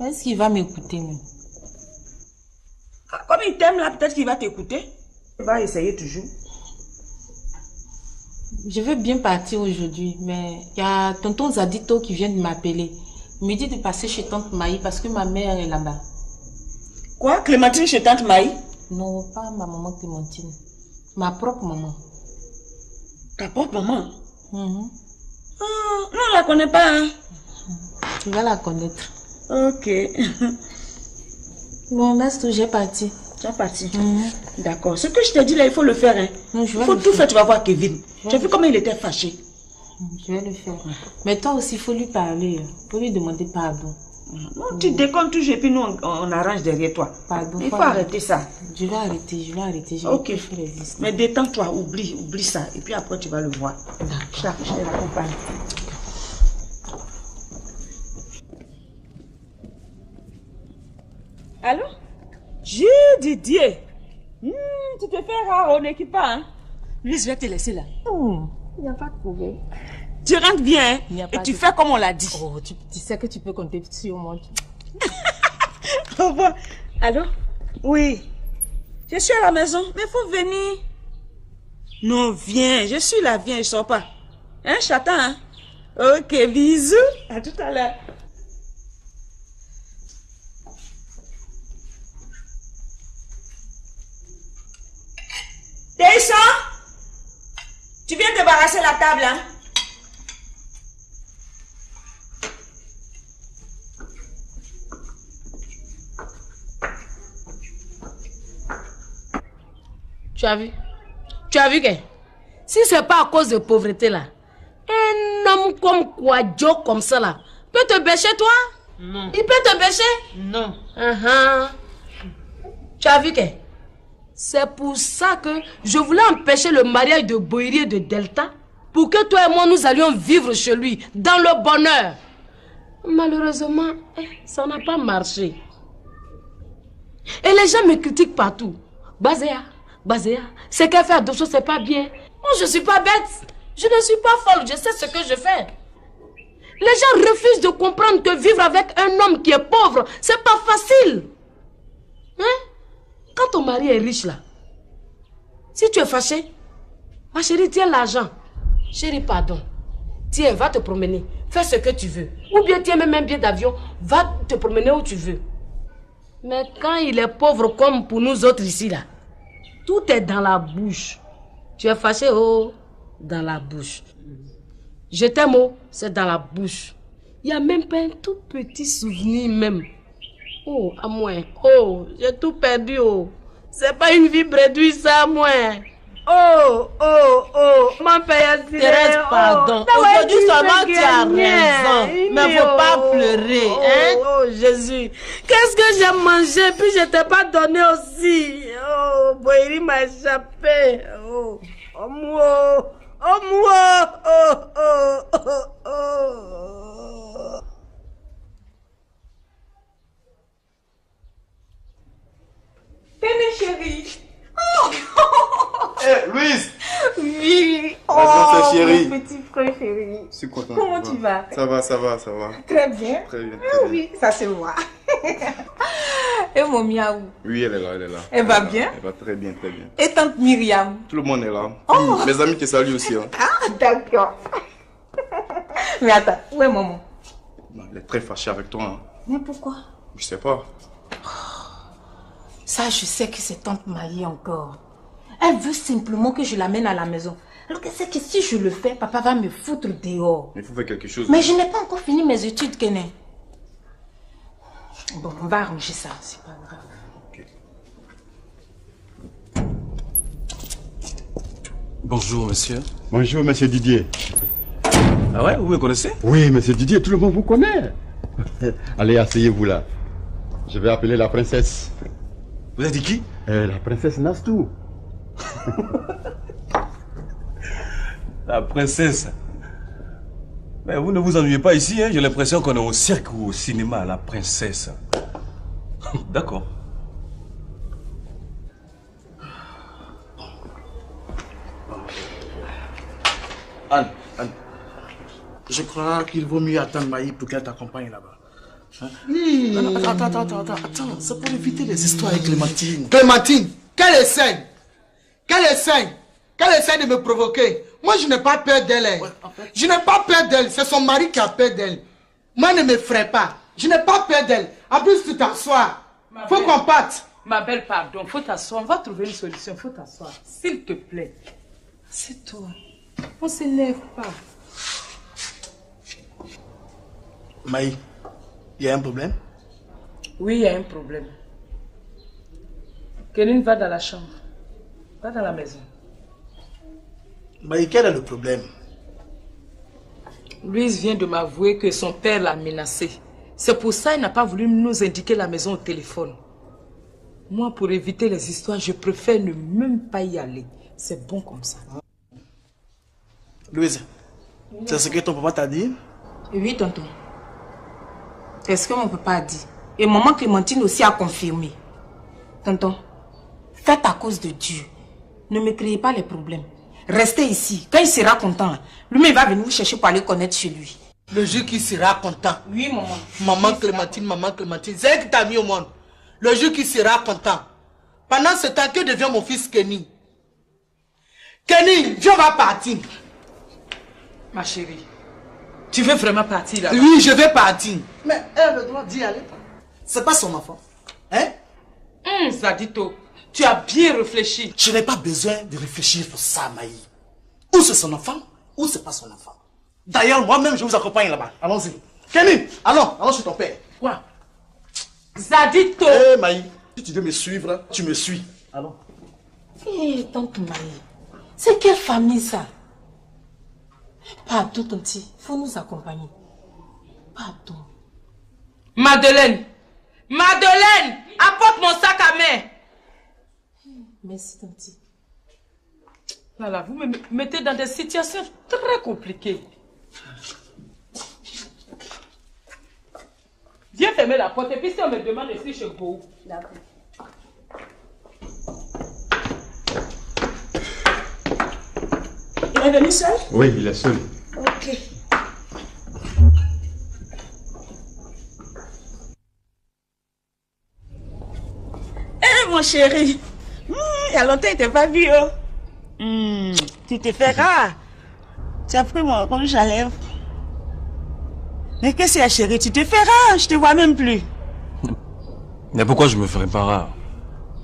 Est-ce qu'il va m'écouter même? Comme il t'aime là, peut-être qu'il va t'écouter. Il va essayer toujours. Je veux bien partir aujourd'hui, mais il y a tonton Zadito qui vient de m'appeler. Il me dit de passer chez tante Maï parce que ma mère est là-bas. Quoi? Clémentine chez tante Maï? Non, pas ma maman Clémentine. Ma propre maman. Ta propre maman? Non, on la connaît pas, hein? Tu vas la connaître. Ok. Bon, là, j'ai parti. Tu as parti? D'accord. Ce que je t'ai dit là, il faut le faire, hein? Non, il faut tout faire, tu vas voir Kevin. Tu as vu comment il était fâché? Je vais le faire. Mais toi aussi, il faut lui parler. Il faut lui demander pardon. Non, tu déconnes toujours et puis nous, on arrange derrière toi. Pardon. Il faut arrêter ça. Je vais arrêter. Ok. Mais détends-toi, oublie ça. Et puis après, tu vas le voir. D'accord. Je te l'accompagne. Allô? Dieu Didier. Tu te fais rare, on n'équipe pas, hein? Lui, je vais te laisser là. Il n'y a pas de problème. Tu rentres bien, hein? Et tu fais comme on l'a dit. Oh, tu sais que tu peux compter sur moi. Au revoir. Allô? Oui. Je suis à la maison, mais il faut venir. Non, viens. Je suis là, viens, je sors pas. Hein, je t'attends, hein? Ok, bisous. À tout à l'heure. Tessa? Tu viens débarrasser la table, hein? Tu as vu? Tu as vu que si c'est pas à cause de pauvreté là, un homme comme Kouadjo comme ça là, peut te bêcher toi? Non. Il peut te bêcher? Non. Tu as vu que c'est pour ça que je voulais empêcher le mariage de Boiri et de Delta pour que toi et moi nous allions vivre chez lui dans le bonheur. Malheureusement, ça n'a pas marché. Et les gens me critiquent partout. Bazéa, ce qu'elle fait à Dosso, c'est pas bien. Moi, je suis pas bête. Je ne suis pas folle. Je sais ce que je fais. Les gens refusent de comprendre que vivre avec un homme qui est pauvre, c'est pas facile. Hein? Quand ton mari est riche là, si tu es fâché, ma chérie, tiens l'argent. Chérie, pardon. Tiens, va te promener. Fais ce que tu veux. Ou bien tiens même un billet d'avion. Va te promener où tu veux. Mais quand il est pauvre comme pour nous autres ici là, tout est dans la bouche. Tu es fâché, oh, dans la bouche. Je t'aime, oh, c'est dans la bouche. Il n'y a même pas un tout petit souvenir même. Oh, à moi. Oh, j'ai tout perdu, oh. C'est pas une vie bredouille, ça, à moi. Oh, mon père, Thérèse, pardon. Aujourd'hui seulement tu as raison. Mais faut pas pleurer, hein? Oh, Jésus. Qu'est-ce que j'ai mangé puis je t'ai pas donné aussi. Oh, Boiri m'a échappé. Oh, moi. Tenez, chérie. Hé, Louise! Oui. Ma chérie. Mon petit frère chéri. Je suis content. Comment tu vas? Ça va. Très bien. Très bien. Oui, ça c'est moi. Et mon miaou? Oui, elle est là. Elle va bien? Elle va très bien. Et tante Myriam? Tout le monde est là. Oh. Mes amis te saluent aussi. Hein. Ah, d'accord. Mais attends, où est maman? Elle est très fâchée avec toi. Hein. Mais pourquoi? Je sais pas. Ça, je sais que c'est tante Marie encore. Elle veut simplement que je l'amène à la maison. Alors que c'est que si je le fais, papa va me foutre dehors. Il faut faire quelque chose. Mais je n'ai pas encore fini mes études, Kené. Bon, on va arranger ça, c'est pas grave. Okay. Bonjour, monsieur. Bonjour, monsieur Didier. Ah ouais, vous me connaissez? Oui, monsieur Didier, tout le monde vous connaît. Allez, asseyez-vous là. Je vais appeler la princesse. Vous avez dit qui? La princesse Nastou. La princesse. Mais vous ne vous ennuyez pas ici, hein? J'ai l'impression qu'on est au cirque ou au cinéma, la princesse. D'accord. Anne, je crois qu'il vaut mieux attendre Maï pour qu'elle t'accompagne là-bas. Hein? Oui. Attends, c'est pour éviter les histoires avec Clémentine. Clémentine, qu'elle essaie de me provoquer. Moi, je n'ai pas peur d'elle. Ouais, en fait. Je n'ai pas peur d'elle, c'est son mari qui a peur d'elle. Moi, ne me ferai pas. Je n'ai pas peur d'elle. En plus, tu t'assois. Faut qu'on parte. Ma belle, pardon, faut t'asseoir. On va trouver une solution, faut t'asseoir. S'il te plaît. C'est toi. On ne s'énerve pas. Maï, il y a un problème? Oui, il y a un problème. Kéline va dans la chambre. Va dans la maison. Maï, quel est le problème? Louise vient de m'avouer que son père l'a menacé. C'est pour ça qu'il n'a pas voulu nous indiquer la maison au téléphone. Moi, pour éviter les histoires, je préfère ne même pas y aller. C'est bon comme ça. Louise, c'est ce que ton papa t'a dit? Oui, tonton. C'est ce que mon papa a dit. Et maman Clémentine aussi a confirmé. Tonton, faites à cause de Dieu. Ne me créez pas les problèmes. Restez ici. Quand il sera content, lui-même il va venir vous chercher pour aller connaître chez lui. Le jour qui sera content. Oui, maman. Maman Clémentine, c'est elle qui t'a mis au monde. Le jour qui sera content. Pendant ce temps, que devient mon fils Kenny? Kenny, viens, on va partir. Ma chérie, tu veux vraiment partir là-bas? Oui, je vais partir. Mais elle a le droit d'y aller. C'est pas son enfant. Hein? Zadito, tu as bien réfléchi. Je n'ai pas besoin de réfléchir pour ça, Maï. Ou c'est son enfant, ou c'est pas son enfant. D'ailleurs, moi-même, je vous accompagne là-bas. Allons-y. Kenny, allons chez ton père. Quoi? Zadito! Hé, Maï, si tu veux me suivre, tu me suis. Allons. Hé, tante Marie, c'est quelle famille ça? Pardon, tante, il faut nous accompagner. Pardon. Madeleine! Madeleine! Apporte mon sac à main! Merci, tante. Voilà, vous me mettez dans des situations très compliquées. Viens fermer la porte et puis si on me demande je suis chez vous. D'accord. Il est venu seul? Oui, il est seul. Ok. Eh mon chéri, il y a longtemps que tu t'es pas vu. Oh. Tu t'es fait rare. Tu as pris mon rouge à lèvres. Mais qu'est-ce qu'il y a, chéri? Tu te fais rare, je te vois même plus. Mais pourquoi je me ferais pas rare?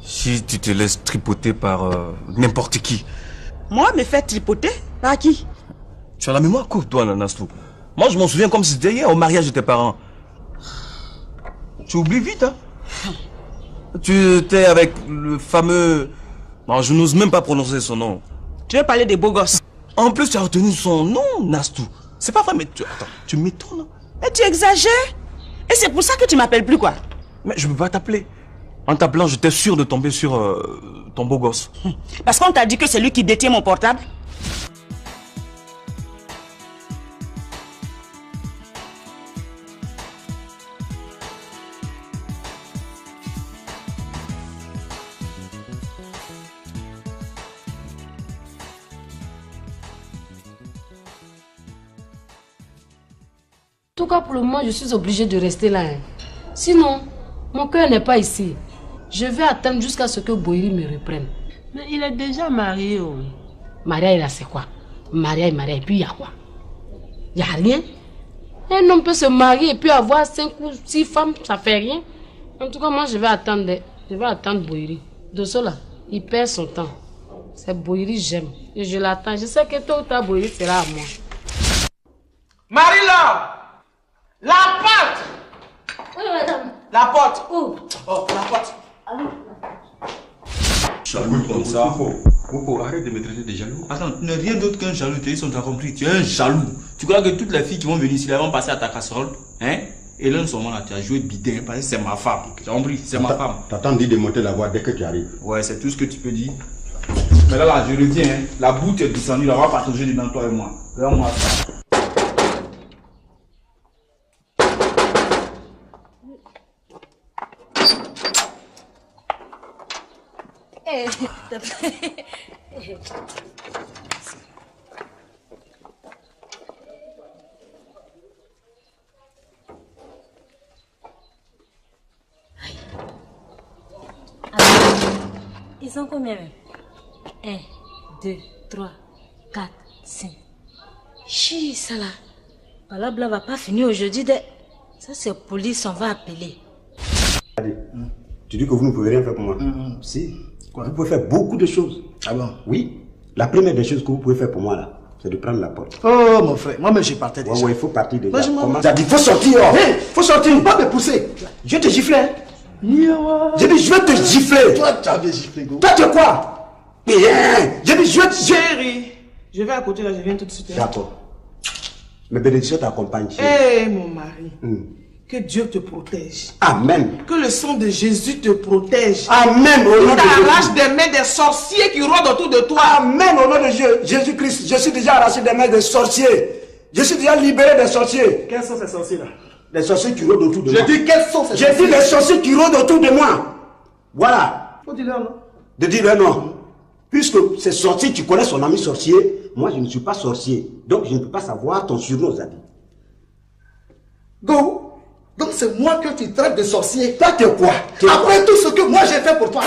Si tu te laisses tripoter par n'importe qui. Moi, me faire tripoter? Par qui? Tu as la mémoire courte, toi, Nastou. Moi, je m'en souviens comme si c'était hier, au mariage de tes parents. Tu oublies vite, hein? Tu étais avec le fameux... Non, je n'ose même pas prononcer son nom. Tu veux parler des beaux gosses? En plus, tu as retenu son nom, Nastou. C'est pas vrai, mais attends, tu m'étonnes. Mais tu exagères. Et c'est pour ça que tu m'appelles plus, quoi? Mais je peux pas t'appeler. En t'appelant, j'étais sûr de tomber sur ton beau gosse. Parce qu'on t'a dit que c'est lui qui détient mon portable. En tout cas, pour le moment, je suis obligée de rester là. Hein. Sinon, mon cœur n'est pas ici. Je vais attendre jusqu'à ce que Boiri me reprenne. Mais il est déjà marié. Oh. Maria, il a c'est quoi? Maria, et puis il y a quoi? Il n'y a rien. Un homme peut se marier et puis avoir 5 ou 6 femmes, ça fait rien. En tout cas, moi, je vais attendre Boiri. De cela, il perd son temps. C'est Boiri, j'aime. Et je l'attends. Je sais que tôt ou tard, Boiri sera à moi. Marie-Laure! La porte! Oui, madame. La porte! Où? Oh, la porte! Jaloux comme ça. Popo, arrête de me traiter de jaloux. Attends, tu n'es rien d'autre qu'un jaloux, ils sont compris. Tu es un jaloux. Tu crois que toutes les filles qui vont venir ici, elles vont passer à ta casserole? Hein? Et là, en ce moment-là, tu as joué bidin parce que c'est ma femme. Tu as compris? C'est ma femme. T'attends de monter la voix dès que tu arrives. Ouais, c'est tout ce que tu peux dire. Mais là, je le dis, hein, la boue est descendue, là, on va partager dedans toi et moi. Regarde-moi ça. Ils sont combien même? 1, 2, 3, 4, 5. Chi, ça là. Voilà, Bla va pas finir aujourd'hui. Ça, c'est police, on va appeler. Allez, tu dis que vous ne pouvez rien faire pour moi. Si. Quoi? Vous pouvez faire beaucoup de choses. Ah bon? Oui. La première des choses que vous pouvez faire pour moi là, c'est de prendre la porte. Oh mon frère, moi-même j'ai parti déjà. Ouais, il faut partir déjà. Comment? J'ai dit, faut sortir. Hey, faut sortir, ne pas me pousser. Je vais te gifler. J'ai dit, je vais te gifler. Toi, tu avais giflé, go. Toi, tu es quoi? Rien. J'ai dit, je vais te gifler. Chérie, je vais à côté là, je viens tout de suite. D'accord. Mes bénédictions t'accompagnent. Eh mon mari, que Dieu te protège. Amen. Que le sang de Jésus te protège. Amen. Au nom de Jésus. T'arrache des mains des sorciers qui rôdent autour de toi. Amen. Au nom de Jésus-Christ. Je suis déjà arraché des mains des sorciers. Je suis déjà libéré des sorciers. Quels sont ces sorciers là? Les sorciers qui rôdent autour de moi. J'ai dit quels sont ces sorciers? J'ai dit les sorciers qui rôdent autour de moi. Voilà. Faut dire leur nom. De dire leur nom. Puisque ces sorciers, tu connais son ami sorcier, moi je ne suis pas sorcier. Donc je ne peux pas savoir ton surnom, Zadi. Go. Donc c'est moi que tu traites de sorcier. Toi t'es quoi? Après tout ce que moi j'ai fait pour toi.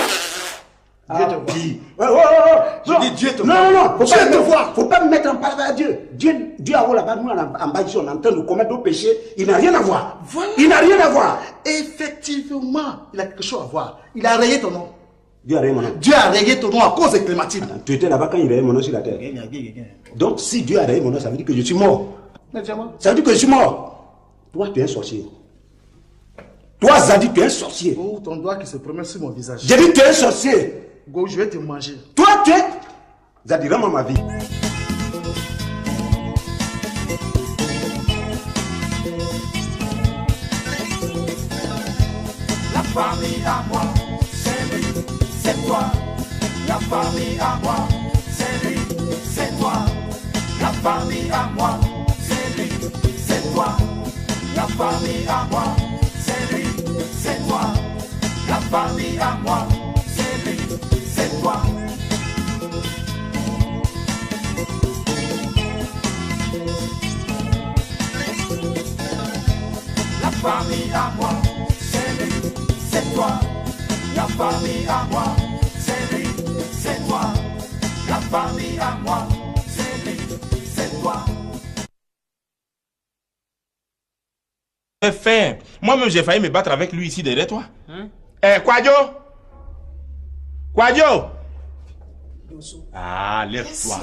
Dieu te voit. Je dis Dieu te voit. Non, Dieu te voit. Faut pas me mettre en parole avec Dieu. Dieu a haut là-bas, nous en bas ici, on est en train de commettre nos péchés. Il n'a rien à voir. Voilà. Il n'a rien à voir. Effectivement, il a quelque chose à voir. Il a rayé ton nom. Dieu a rayé mon nom. Dieu a rayé ton nom à cause de Clémentine. Attends, tu étais là-bas quand il rayait mon nom sur la terre. Donc si Dieu a rayé mon nom, ça veut dire que je suis mort. Ça veut dire que je suis mort. Toi, tu es un sorcier. Toi, Zadi, tu es un sorcier. Oh, ton doigt qui se promène sur mon visage. J'ai dit tu es un sorcier. Go, je vais te manger. Toi, tu es... Zadi, rends-moi ma vie. La famille à moi, c'est lui, c'est toi. La famille à moi, c'est lui, c'est toi. La famille à moi, c'est lui, c'est toi. La famille à moi, c'est lui, c'est toi. La famille à moi, c'est lui, c'est toi. La famille à moi, c'est lui, c'est toi. La famille à moi, c'est lui, c'est toi. La famille à moi, c'est lui, c'est toi. Enfin, moi-même j'ai failli me battre avec lui ici derrière toi. Kwadjo! Kwadjo! Ah, lève-toi.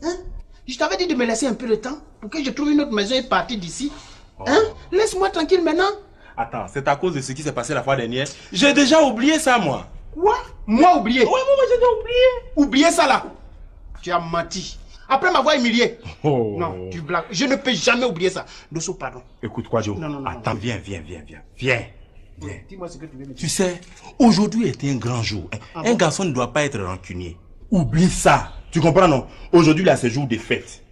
Hein? Je t'avais dit de me laisser un peu de temps pour que je trouve une autre maison et partir d'ici. Hein? Laisse-moi tranquille maintenant. Attends, c'est à cause de ce qui s'est passé la fois dernière. J'ai déjà oublié ça, moi. Quoi? Moi oublié? Ouais, moi j'ai déjà oublié. Oublié ça là? Tu as menti. Après m'avoir humilié. Oh. Non, tu blagues. Je ne peux jamais oublier ça. Dosso, pardon. Écoute, Kwadjo. Non. Attends, viens. Viens. Dis-moi ce que tu veux me dire. Tu sais, aujourd'hui est un grand jour. Un garçon ne doit pas être rancunier. Oublie ça. Tu comprends, non? Aujourd'hui, là, c'est jour de fête.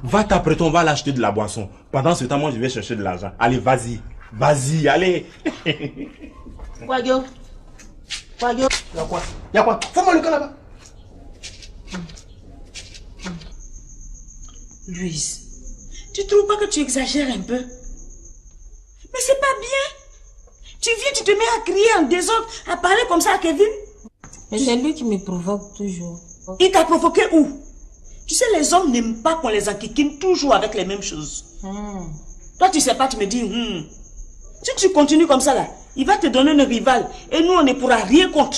Va t'apprêter, on va l'acheter de la boisson. Pendant ce temps, moi, je vais chercher de l'argent. Allez, vas-y. Vas-y, allez. Kwadjo. Y'a quoi? Fais-moi le cas là-bas. Louise, tu trouves pas que tu exagères un peu? Mais c'est pas bien. Tu viens, tu te mets à crier en désordre, à parler comme ça à Kevin. Mais c'est lui qui me provoque toujours. Il t'a provoqué où? Tu sais, les hommes n'aiment pas qu'on les enquiquine toujours avec les mêmes choses. Toi, tu sais pas, tu me dis, Si tu continues comme ça là, il va te donner une rivale et nous, on ne pourra rien contre.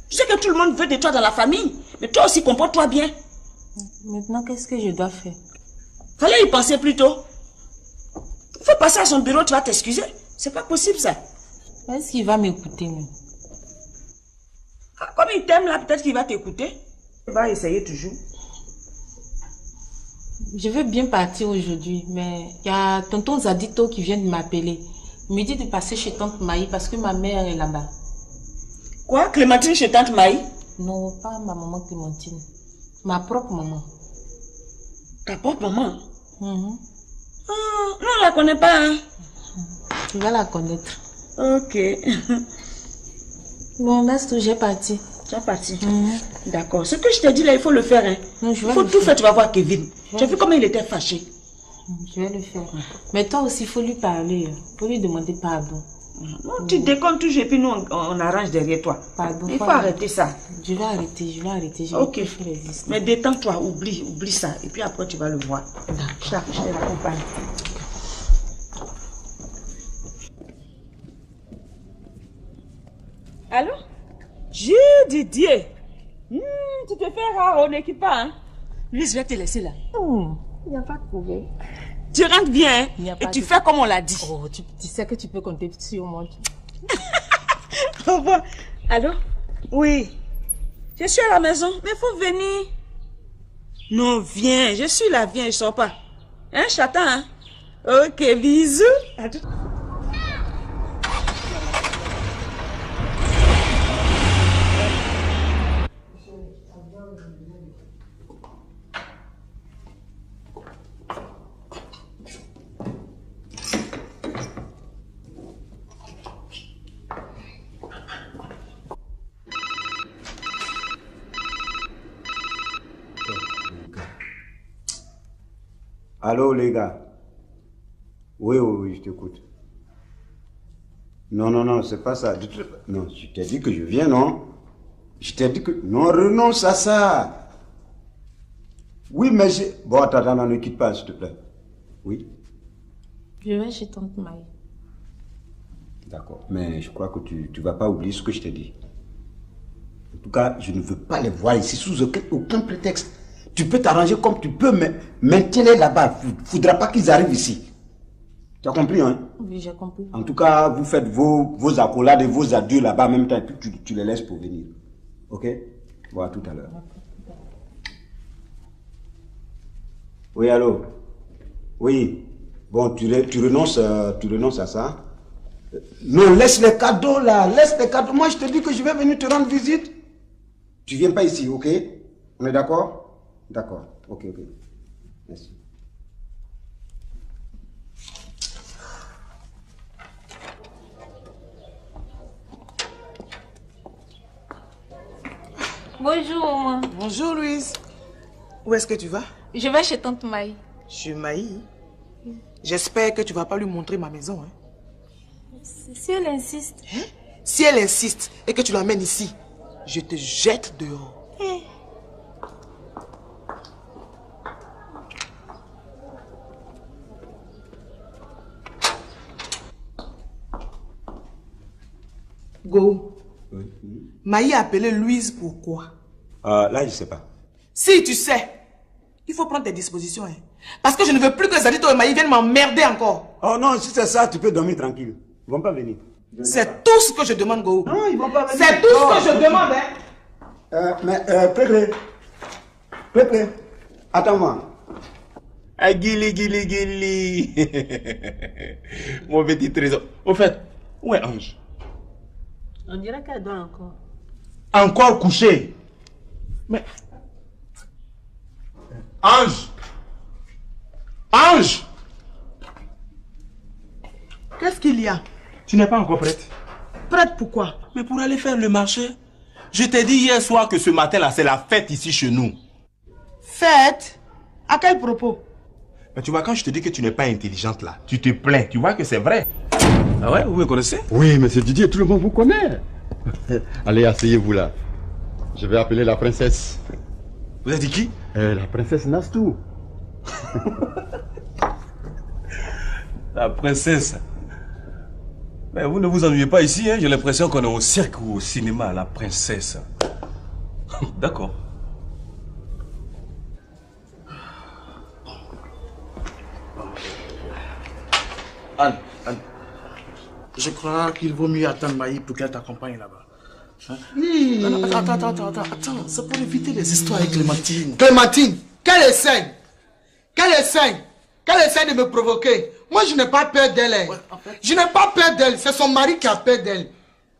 Tu sais que tout le monde veut de toi dans la famille, mais toi aussi, comporte-toi bien. Maintenant, qu'est-ce que je dois faire? Fallait y penser plus tôt. Il faut passer à son bureau, tu vas t'excuser. C'est pas possible ça. Est-ce qu'il va m'écouter même? Comme il t'aime là, peut-être qu'il va t'écouter. Il va essayer toujours. Je veux bien partir aujourd'hui, mais il y a tonton Zadito qui vient de m'appeler. Il me dit de passer chez tante Maï parce que ma mère est là-bas. Quoi? Clémentine chez tante Maï? Non, pas ma maman Clémentine. Ma propre maman. Ta propre maman? Non, on la connaît pas, hein? Tu vas la connaître. Ok. Bon, là, j'ai parti. Tu as parti? D'accord. Ce que je t'ai dit là, il faut le faire, hein? Non, il faut tout faire, tu vas voir Kevin. Tu as vu comment il était fâché? Je vais le faire. Mais toi aussi, il faut lui parler. Il faut lui demander pardon. Non, tu déconnes toujours et puis nous, on arrange derrière toi. Pardon. Il faut arrêter ça. Je vais arrêter. Ok. Mais détends-toi, oublie ça. Et puis après, tu vas le voir. D'accord. Je te l'accompagne. Allô? Dieu Didier. Tu te fais rare, on n'équipe pas, hein? Lui, je vais te laisser là. Il n'y a pas de problème. Tu rentres bien, hein? Et tu fais comme on l'a dit. Oh, tu sais que tu peux compter sur moi. Au revoir. Allô? Oui. Je suis à la maison, mais il faut venir. Non, viens. Je suis là, viens, je sors pas. Hein, j'attends, hein? Ok, bisous. À tout. Allô les gars. Oui, je t'écoute. Non, c'est pas ça. Non, je t'ai dit que je viens, non? Je t'ai dit que... Non, renonce à ça. Oui, mais j'ai... Bon, attends, ne quitte pas, s'il te plaît. Oui? Je vais chez tante Maï. D'accord, mais je crois que tu vas pas oublier ce que je t'ai dit. En tout cas, je ne veux pas les voir ici sous aucun prétexte. Tu peux t'arranger comme tu peux, mais maintiens-les là-bas. Il ne faudra pas qu'ils arrivent ici. Tu as compris, hein? Oui, j'ai compris. En tout cas, vous faites vos accolades et vos adieux là-bas en même temps et puis tu les laisses pour venir. Ok? Bon, à tout à l'heure. Oui, allô? Oui. Bon, tu renonces à ça? Non, laisse les cadeaux là, laisse les cadeaux. Moi, je te dis que je vais venir te rendre visite. Tu viens pas ici, ok? On est d'accord? D'accord, ok. Merci. Bonjour, maman. Bonjour, Louise. Où est-ce que tu vas? Je vais chez Tante Maï. Chez Maï? J'espère que tu vas pas lui montrer ma maison. Hein? Si elle insiste. Hein? Si elle insiste et que tu l'emmènes ici, je te jette dehors. Go. Oui. Maï a appelé Louise pourquoi? Là, je sais pas. Si tu sais, il faut prendre tes dispositions. Hein. Parce que je ne veux plus que Zadito et Maï viennent m'emmerder encore. Oh non, si c'est ça, tu peux dormir tranquille. Ils vont pas venir. C'est tout ce que je demande, Go. Non, ils vont pas venir. C'est tout ce que je demande, hein. Pré. Attends-moi. Guili. Mon petit trésor. Au fait, où est Ange? On dirait qu'elle dort encore. Encore couché? Mais... Ange! Qu'est-ce qu'il y a? Tu n'es pas encore prête? Prête pourquoi? Mais pour aller faire le marché. Je t'ai dit hier soir que ce matin-là, c'est la fête ici chez nous. Fête? À quel propos? Mais tu vois, quand je te dis que tu n'es pas intelligente là, tu te plains. Tu vois que c'est vrai. Ah ouais, vous me connaissez? Oui, monsieur Didier, tout le monde vous connaît. Allez, asseyez-vous là. Je vais appeler la princesse. Vous avez dit qui? La princesse Nastou. La princesse. Mais vous ne vous ennuyez pas ici, hein? J'ai l'impression qu'on est au cirque ou au cinéma, la princesse. D'accord. Anne, je crois qu'il vaut mieux attendre Maï pour qu'elle t'accompagne là-bas. Hein? Oui. Attends, c'est pour éviter les histoires avec Clémentine. Clémentine, qu'elle essaie de me provoquer. Moi, je n'ai pas peur d'elle. Hein. Je n'ai pas peur d'elle, c'est son mari qui a peur d'elle.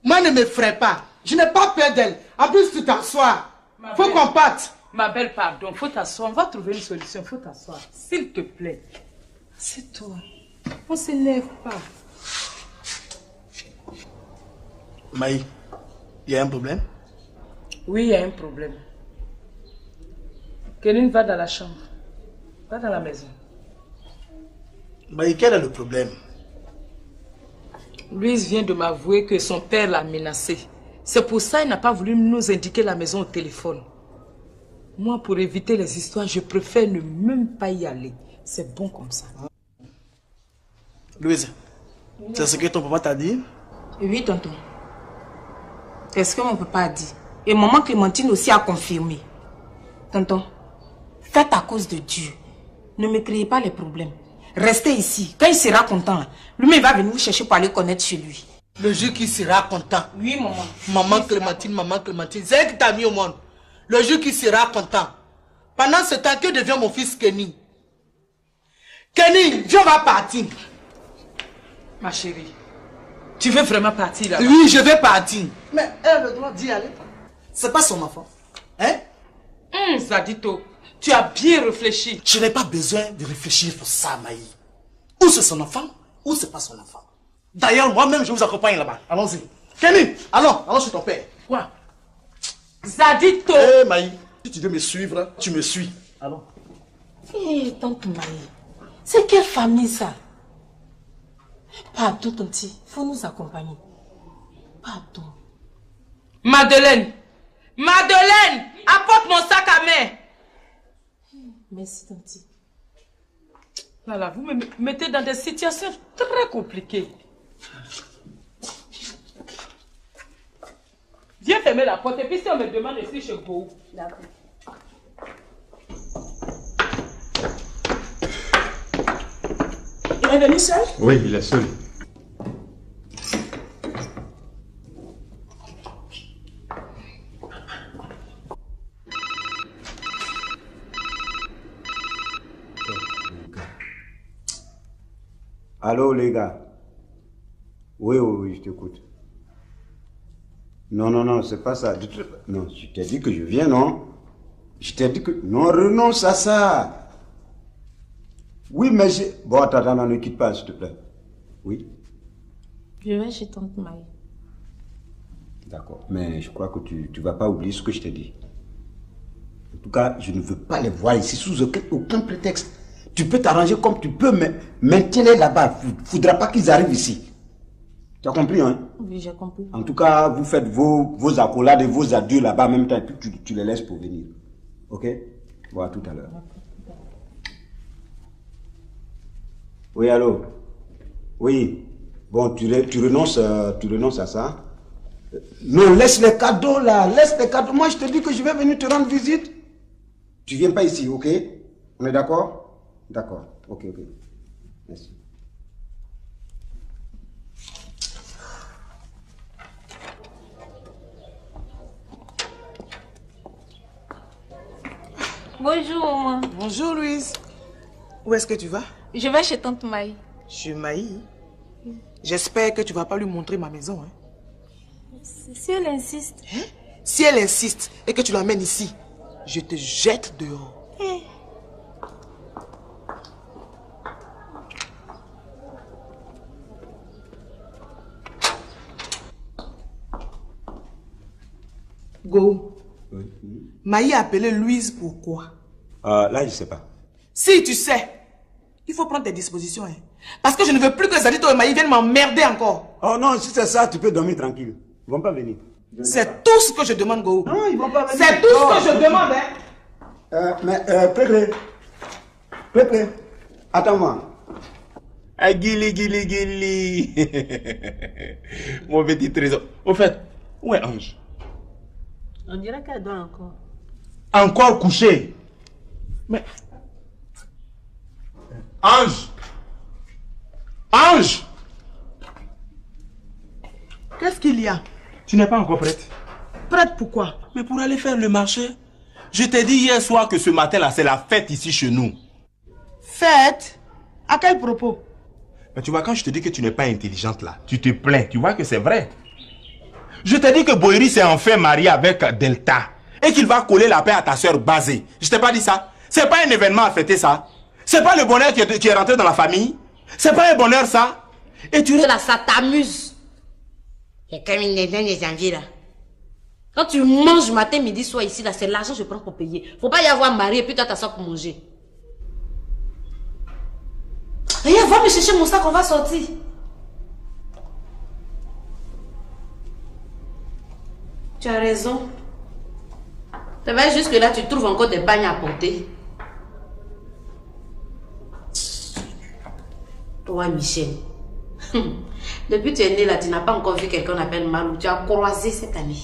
Moi, ne m'effraie pas. Je n'ai pas peur d'elle. En plus, tu t'assois. Faut qu'on parte. Ma belle, pardon, faut t'asseoir. On va trouver une solution, faut t'asseoir. S'il te plaît. C'est toi. On s'énerve pas. Maï, il y a un problème? Oui, il y a un problème. Kéline va dans la chambre. Va dans la maison. Maï, quel est le problème? Louise vient de m'avouer que son père l'a menacé. C'est pour ça qu'il n'a pas voulu nous indiquer la maison au téléphone. Moi, pour éviter les histoires, je préfère ne même pas y aller. C'est bon comme ça. Louise, c'est ce que ton papa t'a dit? Oui, tonton. C'est ce que mon papa a dit. Et maman Clémentine aussi a confirmé. Tonton, faites à cause de Dieu. Ne me créez pas les problèmes. Restez ici. Quand il sera content, lui-même va venir vous chercher pour aller connaître chez lui. Le jour qui sera content. Oui, maman. Maman Clémentine, c'est elle qui t'a mis au monde. Le jour qui sera content. Pendant ce temps, que devient mon fils Kenny? Kenny, viens, on va partir. Ma chérie, tu veux vraiment partir là? Oui, je vais partir. Mais elle a le droit d'y aller. C'est pas son enfant. Hein? Zadito, tu as bien réfléchi. Je n'ai pas besoin de réfléchir pour ça, Maï. Ou c'est son enfant, ou c'est pas son enfant. D'ailleurs, moi-même, je vous accompagne là-bas. Allons-y. Kenny, allons chez ton père. Quoi? Zadito! Hé, Maï, si tu veux me suivre, tu me suis. Allons. Hé, tante Maï, c'est quelle famille ça? Pardon, tonti, il faut nous accompagner. Pardon. Madeleine! Madeleine! Apporte mon sac à main! Merci, tonti. Voilà, vous me mettez dans des situations très compliquées. Viens fermer la porte et puis si on me demande je suis chez vous. D'accord. Il est venu seul? Oui, il est seul. Allô, les gars. Oui, je t'écoute. Non, c'est pas ça. Non, je t'ai dit que je viens, non? Je t'ai dit que... Non, renonce à ça. Oui, mais j'ai... Bon, attends, ne quitte pas, s'il te plaît. Oui? Je vais chez tante Maï. D'accord, mais je crois que tu ne vas pas oublier ce que je t'ai dit. En tout cas, je ne veux pas les voir ici sous aucun prétexte. Tu peux t'arranger comme tu peux, mais maintiens-les là-bas. Il ne faudra pas qu'ils arrivent ici. Tu as compris, hein? Oui, j'ai compris. En tout cas, vous faites vos accolades et vos adieux là-bas en même temps, et puis tu les laisses pour venir. Ok? Bon, à tout à l'heure. Oui, allô? Oui. Bon, tu renonces à ça? Non, laisse les cadeaux là, laisse les cadeaux. Moi, je te dis que je vais venir te rendre visite. Tu viens pas ici, ok? On est d'accord? D'accord, ok. Merci. Bonjour, maman. Bonjour, Louise. Où est-ce que tu vas? Je vais chez tante Maï. Chez Maï? J'espère que tu vas pas lui montrer ma maison, hein? Si elle insiste. Hein? Si elle insiste et que tu l'emmènes ici, je te jette dehors. Go. Oui. Maï a appelé Louise pourquoi? Là, je sais pas. Si tu sais, il faut prendre tes dispositions. Hein. Parce que je ne veux plus que Zadito et Maï viennent m'emmerder encore. Oh non, si c'est ça, tu peux dormir tranquille. Ils vont pas venir. C'est tout ce que je demande, Go. Non, ils vont pas venir. C'est tout ce que je demande, hein. Pré. Attends-moi. Guili. Mon petit trésor. Au fait, où est Ange? On dirait qu'elle dort encore. Encore couché? Mais... Ange! Qu'est-ce qu'il y a? Tu n'es pas encore prête? Prête pourquoi? Mais pour aller faire le marché. Je t'ai dit hier soir que ce matin-là, c'est la fête ici chez nous. Fête? À quel propos? Mais tu vois, quand je te dis que tu n'es pas intelligente là, tu te plains. Tu vois que c'est vrai. Je t'ai dit que Boeri s'est enfin marié avec Delta et qu'il va coller la paix à ta soeur Basé. Je t'ai pas dit ça? C'est pas un événement à fêter ça? C'est pas le bonheur qui est rentré dans la famille? C'est pas un bonheur ça? Et tu... Là, ça t'amuse. Et comme il est bien les janvier là. Quand tu manges matin, midi, soir ici là, c'est l'argent que je prends pour payer. Faut pas y avoir mari et puis toi t'assois pour manger. Regarde, va me chercher mon sac, on va sortir. Tu as raison. Tu vas jusque là, tu trouves encore des bagnes à porter. Toi, Michel. Depuis que tu es né là, tu n'as pas encore vu quelqu'un appelle Malou. Tu as croisé cette année.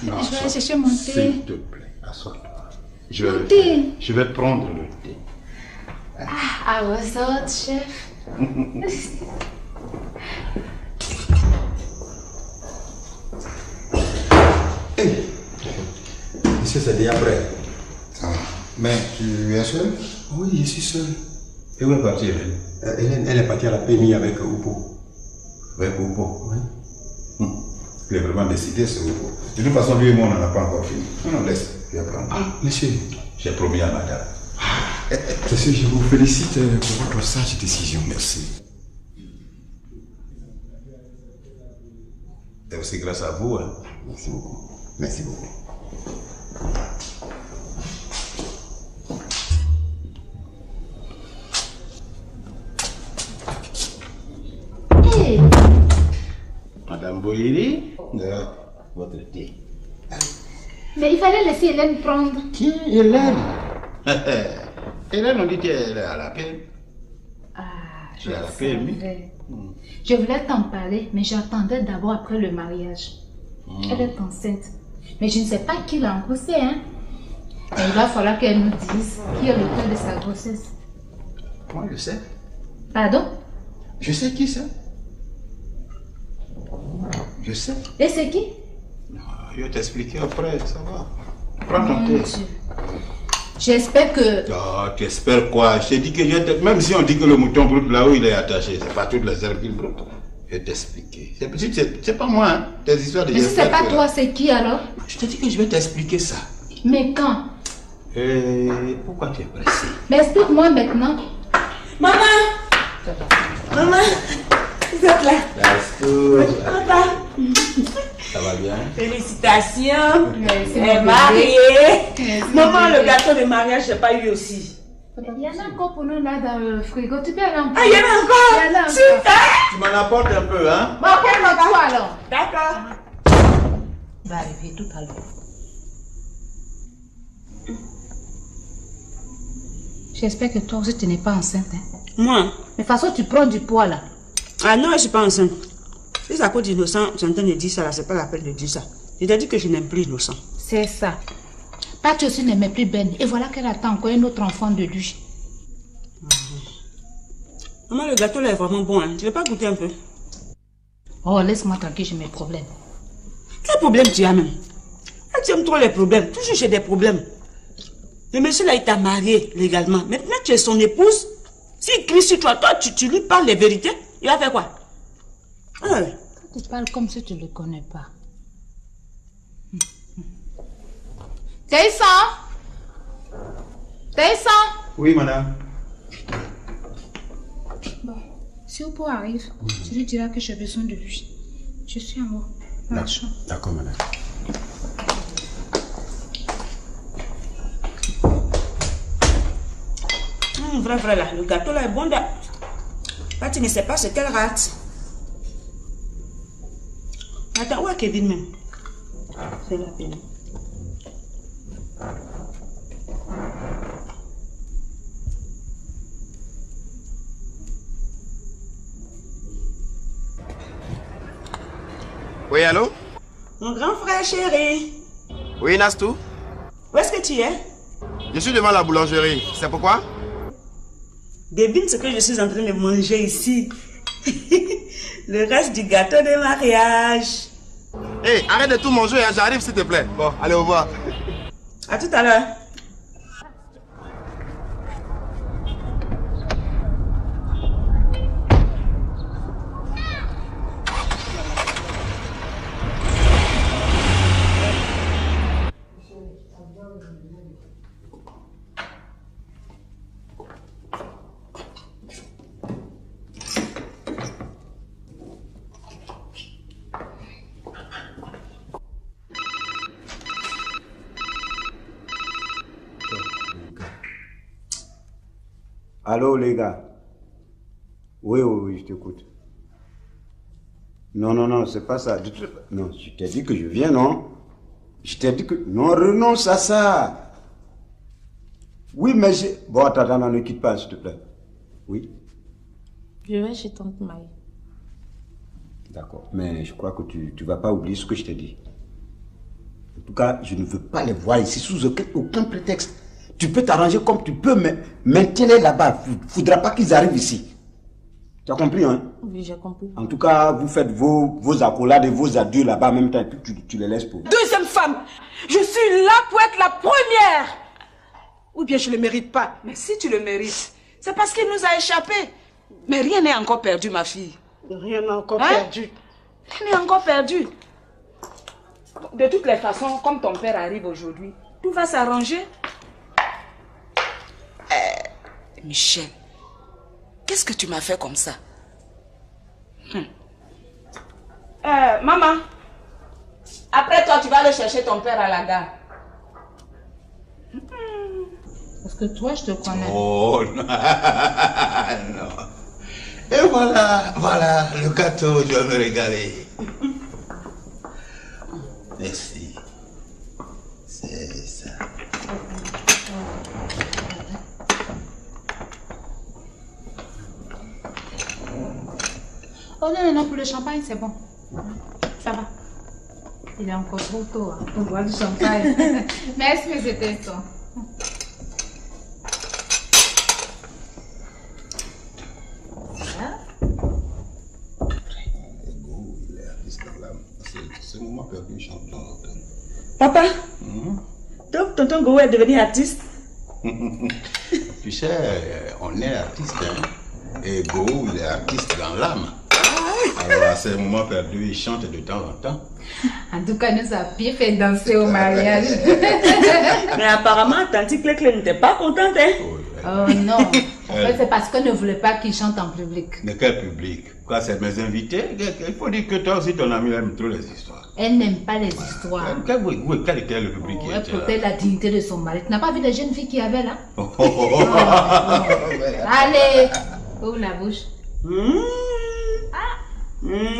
Non, je vais aller chercher mon thé. S'il te plaît, assois-toi. Je vais prendre le thé. Ah, à vos autres, chef. Monsieur, c'est déjà prêt. Mais tu es seul? Oui, je suis seul. Et où est partie Hélène? Hélène, elle est partie à la PMI avec Oupo. Avec Oupo? Oui. Il est vraiment décidé, ce Oupo. De toute façon, lui et moi, on n'en a pas encore fini. Non, laisse, je vais prendre. Ah, monsieur. J'ai promis à madame. Monsieur, je vous félicite pour votre sage décision. Merci. C'est aussi grâce à vous. Hein. Merci beaucoup. Merci beaucoup. Hey. Madame Boyeri, votre thé. Mais il fallait laisser Hélène prendre. Qui? Hélène? Hélène, on dit qu'elle est à la paix. Ah, je suis à la PMI. Je voulais t'en parler, mais j'attendais d'abord après le mariage. Elle est enceinte. Mais je ne sais pas qui l'a engrossée, hein. Et il va falloir qu'elle nous dise qui est l'auteur de sa grossesse. Moi, je sais. Pardon? Je sais qui c'est. Je sais. Et c'est qui? Je vais t'expliquer après, ça va. Prends ton thé. J'espère que... Oh, tu espères quoi? Je t'ai dit que même si on dit que le mouton broute là où il est attaché, c'est pas toutes les herbes qu'il broute. Je vais t'expliquer. C'est pas moi, hein. Tes histoires de... Mais si c'est pas toi, c'est qui alors? Je te dis que je vais t'expliquer ça. Mais quand? Pourquoi tu es pressé? Mais explique-moi maintenant. Maman! Maman! Vous êtes là? Papa! Ça va bien? Félicitations! Merci, Elle est mon mariée! bébé. Maman, le gâteau de mariage, j'ai pas eu aussi. Il y en a encore pour nous là dans le frigo. Tu peux aller encore? Ah, il y en a encore? Il y en a encore. Super! Tu m'en apportes un peu, hein? Bon, prends-le toi alors. D'accord. Il va arriver tout à l'heure. J'espère que toi aussi tu n'es pas enceinte. Hein? Moi? Mais de toute façon, tu prends du poids là. Ah non, je suis pas enceinte. Si c'est à cause d'Innocent, tu es en train de dire ça là, c'est pas la peine de dire ça. Je t'ai dit que je n'aime plus Innocent. C'est ça. Patty aussi n'aimait plus Ben. Et voilà qu'elle attend encore un autre enfant de lui. Maman, le gâteau là est vraiment bon, hein. Tu veux pas goûter un peu? Oh, laisse-moi tranquille, j'ai mes problèmes. Quel problème tu as même? Ah, tu aimes trop les problèmes. Toujours j'ai des problèmes. Le monsieur là, il t'a marié légalement. Maintenant, tu es son épouse. S'il crie sur toi, tu lui parles les vérités. Il va faire quoi? Tu parles comme si tu ne le connais pas. Taïsan! Taïsan! Oui, madame. Bon, si Opo arrive, tu lui diras que j'ai besoin de lui. Je suis en haut, dans la chambre. D'accord, madame. Vrai, là, le gâteau là est bon. Tu ne sais pas ce qu'elle rate. Attends, où est Kevin même? C'est la peine. Oui, allô? Mon grand frère chéri. Oui, Nastou? Où est-ce que tu es? Je suis devant la boulangerie. C'est pourquoi? Devine ce que je suis en train de manger ici. Le reste du gâteau de mariage. Hé, arrête de tout manger, hein, j'arrive s'il te plaît. Bon, allez, au revoir. À tout à l'heure. Allô, les gars? Oui, je t'écoute. Non, c'est pas ça. Non, je t'ai dit que je viens, non? Je t'ai dit que... Non, renonce à ça. Oui, mais j'ai... Bon, attends, ne quitte pas, s'il te plaît. Oui? Je vais chez tante Maï. D'accord, mais je crois que tu vas pas oublier ce que je t'ai dit. En tout cas, je ne veux pas les voir ici sous aucun prétexte. Tu peux t'arranger comme tu peux, mais maintiens-les là-bas. Il ne faudra pas qu'ils arrivent ici. Tu as compris, hein? Oui, j'ai compris. En tout cas, vous faites vos accolades et vos adieux là-bas en même temps et puis tu les laisses pour... Deuxième femme, je suis là pour être la première. Ou bien je ne le mérite pas. Mais si tu le mérites, c'est parce qu'il nous a échappé. Mais rien n'est encore perdu, ma fille. Rien n'est encore perdu. Rien n'est encore perdu. De toutes les façons, comme ton père arrive aujourd'hui, tout va s'arranger. Michel, qu'est-ce que tu m'as fait comme ça? Maman, après toi, tu vas aller chercher ton père à la gare. Parce que toi, je te connais. Oh non. Non. Et voilà, le gâteau, je vais me régaler. Merci. C'est ça. Oh non, pour le champagne, c'est bon. Ça va. Il est encore trop tôt hein, pour boire du champagne. Merci, mais c'était ça. m'a perdu chanteur. Papa, donc tonton Gou est devenu artiste? Tu sais, on est artiste, hein? Et Gou, il est artiste dans l'âme. Alors à ces moments perdus, il chante de temps en temps. En tout cas, nous a bien fait danser au mariage. Mais apparemment, Tanti Clé n'était pas contente, hein? Oh non, en fait, c'est parce qu'elle ne voulait pas qu'il chante en public. Mais quel public? Quoi, c'est mes invités? Il faut dire que toi aussi, ton ami aime trop les histoires. Elle n'aime pas les histoires. Quel était le public qui Elle était là? protège la dignité de son mari. Tu n'as pas vu les jeunes filles qu'il y avait là? Oh, oh, oh, oh. Allez, ouvre la bouche.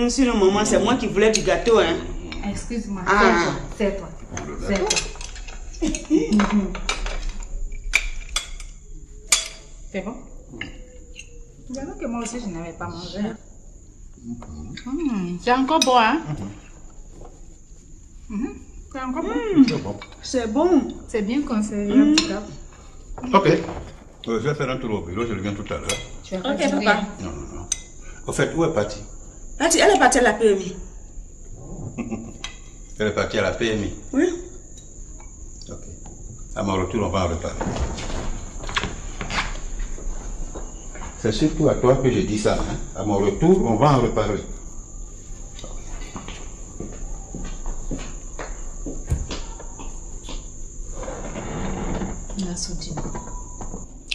Sinon, maman, c'est moi qui voulais du gâteau, hein? Excuse-moi, Ah. c'est toi. C'est toi. C'est bon? J'avoue que moi aussi, je n'avais pas mangé. C'est encore bon, hein? C'est encore bon. C'est bon. C'est bien conseillé, en tout cas. Ok. Je vais faire un tour au bureau, je reviens tout à l'heure. Tu as Ok, pas dit papa. rien. Non, non, non. Au fait, où est Patty? Patty, elle est partie à la PMI. Elle est partie à la PMI. Oui. Ok. À mon retour, on va en reparler. C'est surtout à toi que je dis ça. Hein? À mon retour, on va en reparler.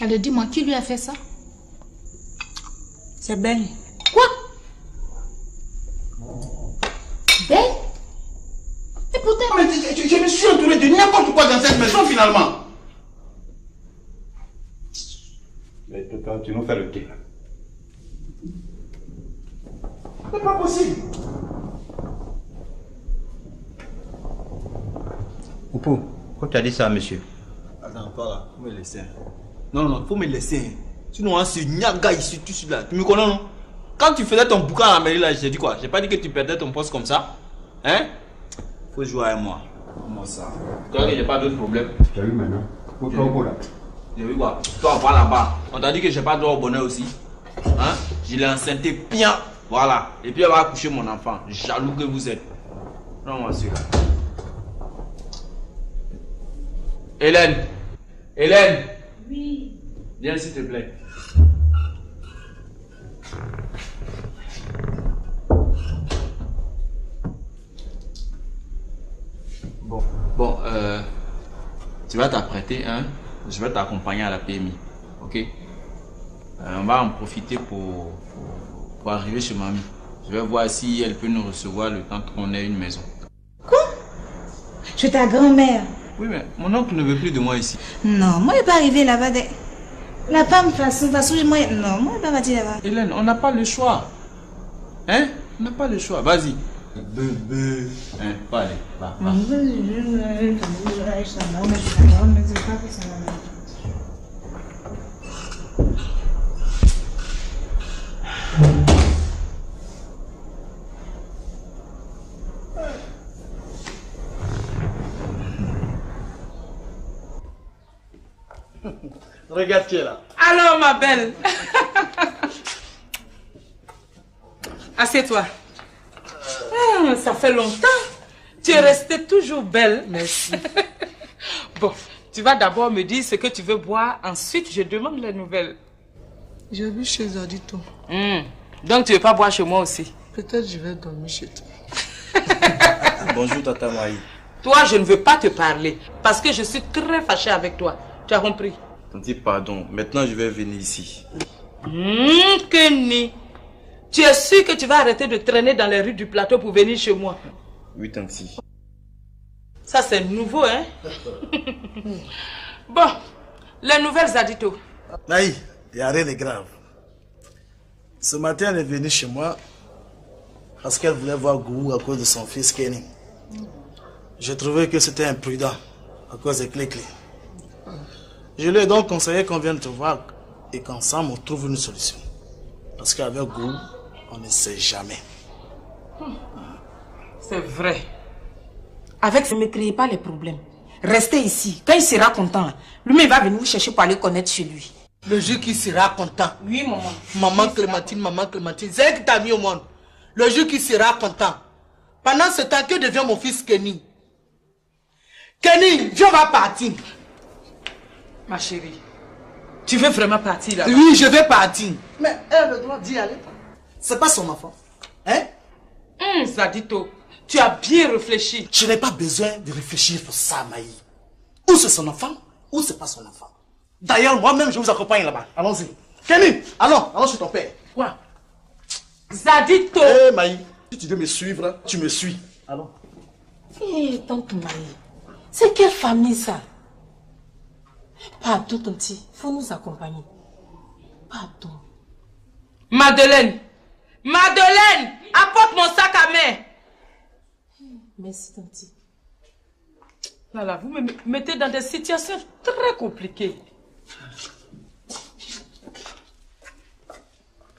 Allez, dis-moi, qui lui a fait ça? C'est Ben. Quoi? Ben? Et pourtant... Mais je me suis entouré de n'importe quoi dans cette maison finalement. Mais toi, tu nous fais le thé. Là. C'est pas possible. Oupo, pourquoi tu as dit ça, monsieur? Attends, pas là, faut me laisser. Non, non, faut me laisser. Sinon, c'est Nyaga ici, tu suis là. Tu me connais, non? Quand tu faisais ton bouquin à la mairie, là, j'ai dit quoi? J'ai pas dit que tu perdais ton poste comme ça. Hein? Faut jouer avec moi. Comment ça? Toi, j'ai pas d'autre problème. Tu as vu maintenant? J'ai vu quoi? Toi, va là-bas. On t'a dit que j'ai pas droit au bonheur aussi. Hein? Je l'ai enceinté bien. Voilà. Et puis elle va accoucher mon enfant. Jaloux que vous êtes. Non, moi, celui-là. Hélène! Hélène! Oui. Viens s'il te plaît. Bon, tu vas t'apprêter, hein? Je vais t'accompagner à la PMI, ok? On va en profiter pour arriver chez mamie. Je vais voir si elle peut nous recevoir le temps qu'on ait une maison. Quoi? Je suis ta grand-mère. Oui, mais mon oncle ne veut plus de moi ici. Non, moi je ne vais pas arriver là-bas. La femme façon, moi, non, moi je ne vais pas partir là-bas. Hélène, on n'a pas le choix. Hein? On n'a pas le choix. Vas-y. Bébé. Hein, va aller. Va. Regarde qui est là. Alors, ma belle. Assieds-toi. Ça fait longtemps. Tu es restée toujours belle. Merci. Bon, tu vas d'abord me dire ce que tu veux boire. Ensuite, je demande les nouvelles. J'ai vu chez Zadito. Donc, tu ne veux pas boire chez moi aussi? Peut-être je vais dormir chez toi. Bonjour, Tata Maï. Toi, je ne veux pas te parler. Parce que je suis très fâchée avec toi. Tu as compris? Tanti, pardon. Maintenant, je vais venir ici. Kenny. Tu es sûr que tu vas arrêter de traîner dans les rues du plateau pour venir chez moi? Oui, Tanti. Ça, c'est nouveau, hein? Bon, les nouvelles, Zadito. Naï, il n'y a rien de grave. Ce matin, elle est venue chez moi parce qu'elle voulait voir Gourou à cause de son fils Kenny. J'ai trouvé que c'était imprudent à cause des clés. Je lui ai donc conseillé qu'on vienne te voir et qu'ensemble on trouve une solution. Parce qu'avec Gourou, on ne sait jamais. C'est vrai. Avec ça, ne me créez pas les problèmes. Restez ici. Quand il sera content, lui-même va venir vous chercher pour aller connaître chez lui. Le jour qui sera content. Oui, maman. Maman Clémentine, c'est elle qui t'a mis au monde. Le jour qui sera content. Pendant ce temps, que devient mon fils Kenny? Kenny, viens, on va partir. Ma chérie, tu veux vraiment partir là? Oui, je vais partir. Mais elle a le droit d'y aller. C'est pas son enfant. Hein? Zadito, tu as bien réfléchi. Je n'ai pas besoin de réfléchir pour ça, Maï. Ou c'est son enfant, ou c'est pas son enfant. D'ailleurs, moi-même, je vous accompagne là-bas. Allons-y. Kenny, allons chez ton père. Quoi? Zadito! Eh, Maï, si tu veux me suivre, tu me suis. Allons. Hé, tante Maï, c'est quelle famille ça? Pardon, tonti, il faut nous accompagner. Pardon. Madeleine! Madeleine! Apporte mon sac à main! Merci, tonti. Voilà, vous me mettez dans des situations très compliquées.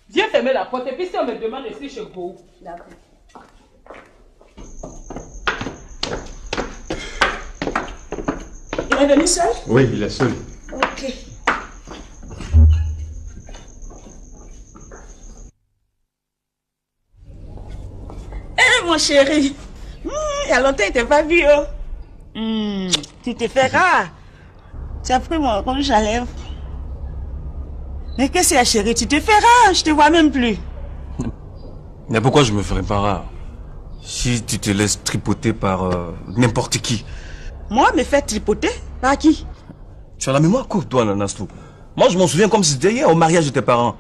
Viens fermer la porte et puis si on me demande je suis chez vous. D'accord. Il est venu seul? Oui, il est seul. Ok. Eh, mon chéri, il y a longtemps, il t'a pas vu, oh. Tu t'es fait rare. Tu as pris mon rouge à lèvres. Mais qu'est-ce qu'il y a, chéri? Tu te fais rare, je te vois même plus. Mais pourquoi je me ferais pas rare? Si tu te laisses tripoter par n'importe qui. Moi, me faire tripoter? Par qui? Tu as la mémoire courte, toi, Nastou. Moi, je m'en souviens comme si c'était hier, au mariage de tes parents.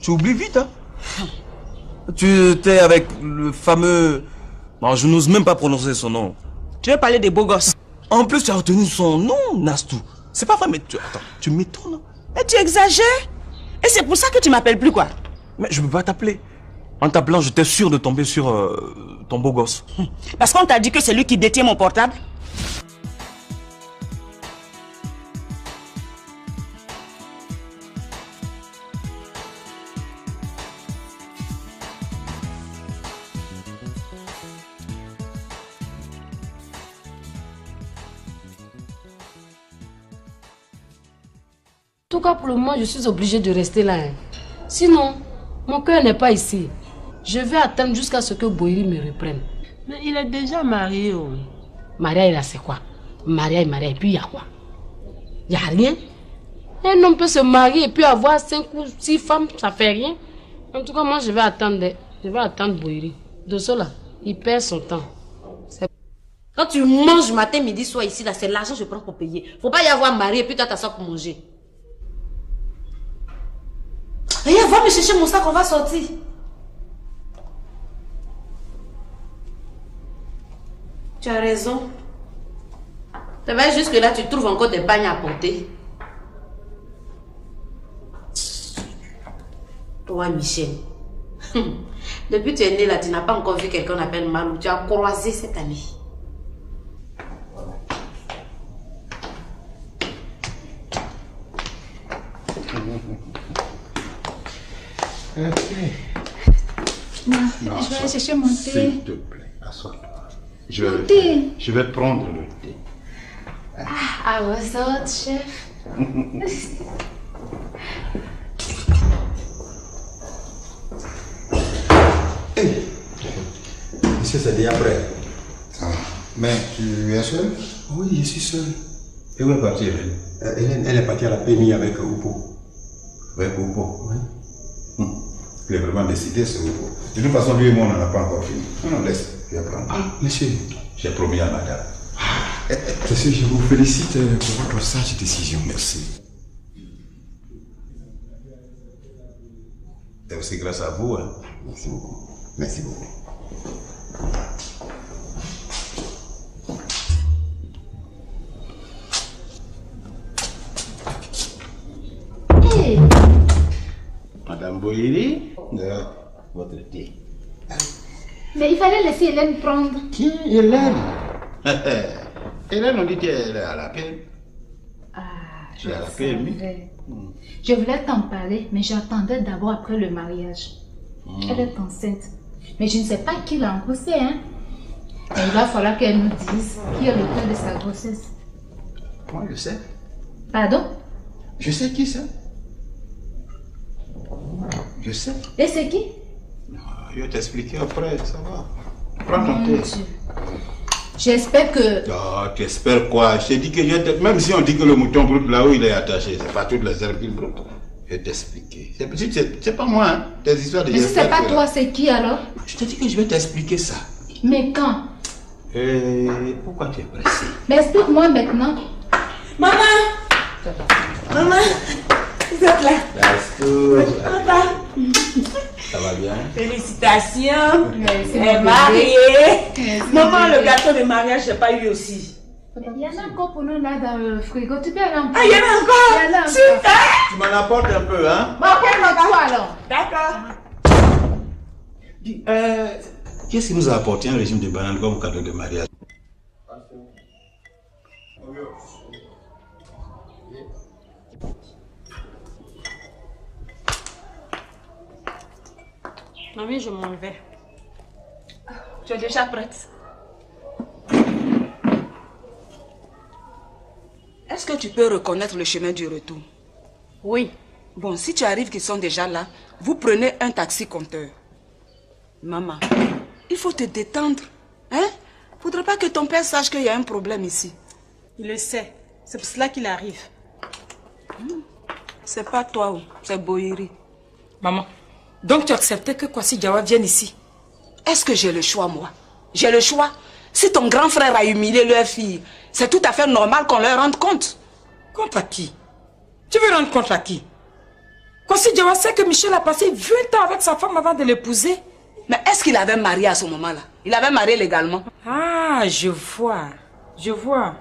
Tu oublies vite, hein? Tu étais avec le fameux... Bon, je n'ose même pas prononcer son nom. Tu veux parler des beaux gosses? En plus, tu as retenu son nom, Nastou. C'est pas vrai, mais attends, tu m'étonnes. Mais tu exagères. Et c'est pour ça que tu m'appelles plus, quoi? Mais je peux pas t'appeler. En t'appelant, j'étais sûr de tomber sur ton beau gosse. Parce qu'on t'a dit que c'est lui qui détient mon portable? En tout cas, pour le moment, je suis obligée de rester là. Hein. Sinon, mon cœur n'est pas ici. Je vais attendre jusqu'à ce que Boiri me reprenne. Mais il est déjà marié, oui. Maria, il a c'est quoi? Maria, et puis il y a quoi? Il n'y a rien. Un homme peut se marier et puis avoir 5 ou 6 femmes, ça fait rien. En tout cas, moi, je vais attendre Boiri. De cela, il perd son temps. Quand tu manges matin, midi, soir ici, là, c'est l'argent que je prends pour payer. Faut pas y avoir marié et puis toi, t'assois pour manger. Regarde, va me chercher mon sac, on va sortir. Tu as raison. Ça va jusque là, tu trouves encore des bagnes à porter. Toi, Michel. Depuis que tu es né là, tu n'as pas encore vu quelqu'un appelle Malou. Tu as croisé cette amie. Non, je vais aller chercher mon thé. S'il te plaît, assois-toi. Thé. Je vais prendre le thé. Ah, what's up, chef? Monsieur, c'est déjà prêt. Mais tu es seul? Oui, je suis seul. Et où est partie Hélène? Hélène, elle est partie à la PMI avec Oupo. Avec Oupo, oui. Il est vraiment décidé, ce Oupo. De toute façon, lui et moi, on n'en a pas encore fini. Non, laisse, je vais prendre. Ah, monsieur. J'ai promis à madame. Monsieur, je vous félicite pour votre sage décision. Merci. C'est aussi grâce à vous. Hein. Merci beaucoup. Merci beaucoup. Hey. Madame Boyeri, votre thé. Mais il fallait laisser Hélène prendre. Qui? Hélène? Hélène, on dit qu'elle est à la paix. Ah, je suis à la PMI. Je voulais t'en parler, mais j'attendais d'abord après le mariage. Elle est enceinte. Mais je ne sais pas qui l'a engrossée, hein. Et il va falloir qu'elle nous dise qui est l'auteur de sa grossesse. Moi, je sais. Pardon? Je sais qui c'est. Je sais. Et c'est qui? Je vais t'expliquer après, ça va. Prends ton thé. J'espère que... Oh, tu espères quoi? Je t'ai dit que même si on dit que le mouton broute là où il est attaché, c'est pas toutes les herbes qu'il broute. Je vais t'expliquer. C'est pas moi, hein. Tes histoires de Mais si c'est pas toi, c'est qui alors? Je te dis que je vais t'expliquer ça. Mais quand? Pourquoi tu es pressé? Mais explique-moi maintenant. Maman! Maman! Vous êtes là? Ça va bien? Félicitations! Merci, Elle est mon mariée! bébé. Maman, le gâteau de mariage, j'ai pas eu aussi. Il y en a encore pour nous là dans le frigo. Tu peux aller encore? Ah, il y en a encore? Il y en a encore. Super! Tu m'en apportes un peu, hein? Bon, quel toi alors? D'accord. Qu'est-ce qui nous a apporté un régime de bananes comme cadeau de mariage? Mamie, je m'en vais. Tu es déjà prête? Est-ce que tu peux reconnaître le chemin du retour? Oui. Bon, si tu arrives qu'ils sont déjà là, vous prenez un taxi compteur. Maman, il faut te détendre. Hein? Faudrait pas que ton père sache qu'il y a un problème ici. Il le sait. C'est pour cela qu'il arrive. C'est pas toi, c'est Boyeri. Maman, donc tu acceptais que Kwasi Diawa vienne ici? Est-ce que j'ai le choix, moi? J'ai le choix. Si ton grand frère a humilié leur fille, c'est tout à fait normal qu'on leur rende compte. Compte à qui? Tu veux rendre compte à qui? Kwasi Diawa sait que Michel a passé 20 ans avec sa femme avant de l'épouser. Mais est-ce qu'il avait marié à ce moment-là? Il avait marié légalement. Ah, je vois. Je vois.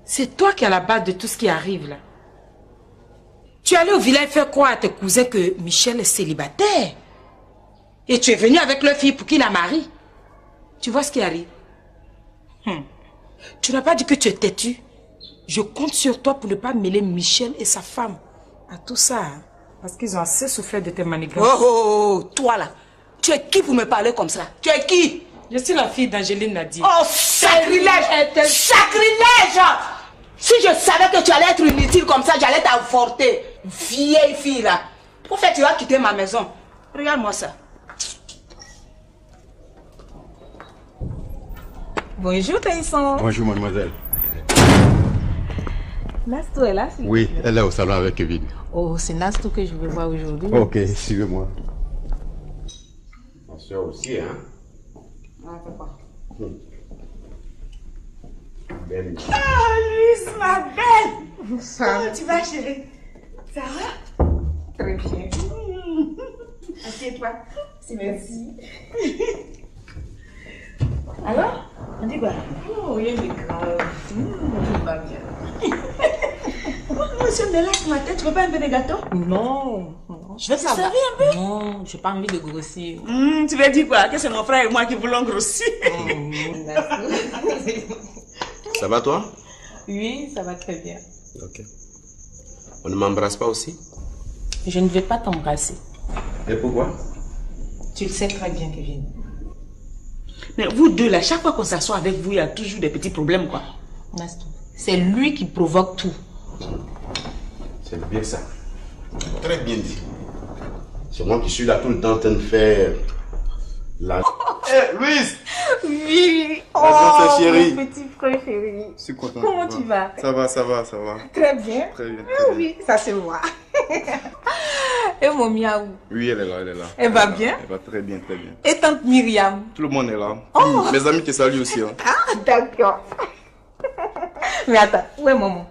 C'est toi qui es à la base de tout ce qui arrive là. Tu es allé au village faire croire à tes cousins que Michel est célibataire. Et tu es venu avec leur fille pour qu'il la marie. Tu vois ce qui arrive? Tu n'as pas dit que tu es têtu. Je compte sur toi pour ne pas mêler Michel et sa femme à tout ça. Hein, parce qu'ils ont assez souffert de tes manigances. Oh, toi là. Tu es qui pour me parler comme ça? Tu es qui? Je suis la fille d'Angéline Nadir. Oh, sacrilège! Sacrilège! Si je savais que tu allais être inutile comme ça, j'allais t'avorter. Vieille fille là. Pour faire, tu vas quitter ma maison. Regarde-moi ça. Bonjour Taïson. Bonjour mademoiselle. Nastou est là? Oui, elle est au salon avec Kevin. Oh, c'est Nastou que je veux voir aujourd'hui. Ok, suivez-moi. Ma soeur aussi, hein? Ah, c'est quoi? Belle. Ah, Lise, ma belle! Ça. Comment tu vas, chérie? Ça va? Très bien. Assieds-toi. Merci. Alors? On dit quoi? Oh, rien de grave. Tout va bien. Monsieur Nella, ce matin, tu veux pas un peu de gâteau? Non. Je vais te servir un peu? Non, j'ai pas envie de grossir. Tu veux dire quoi? Que c'est mon frère et moi qui voulons grossir? Ça va toi? Oui, ça va très bien. Ok. On ne m'embrasse pas aussi? Je ne vais pas t'embrasser. Et pourquoi? Tu le sais très bien, Kevin. Mais vous deux là, chaque fois qu'on s'assoit avec vous, il y a toujours des petits problèmes quoi. Nastou, c'est lui qui provoque tout. C'est bien ça. Très bien dit. C'est moi qui suis là tout le temps en train de faire la... Hé, Louise! Oui! Oh, chérie. Mon petit frère chéri. Je suis content. Comment tu vas? Ça va, ça va, ça va. Très bien. Très bien, Ah oui, ça c'est moi. Et mon miaou? Oui, elle est là, elle est là. Elle va bien? Elle va très bien, très bien. Et tante Myriam? Tout le monde est là. Oh. Mes amis te saluent aussi. Hein. Ah, d'accord. Mais attends, où est maman?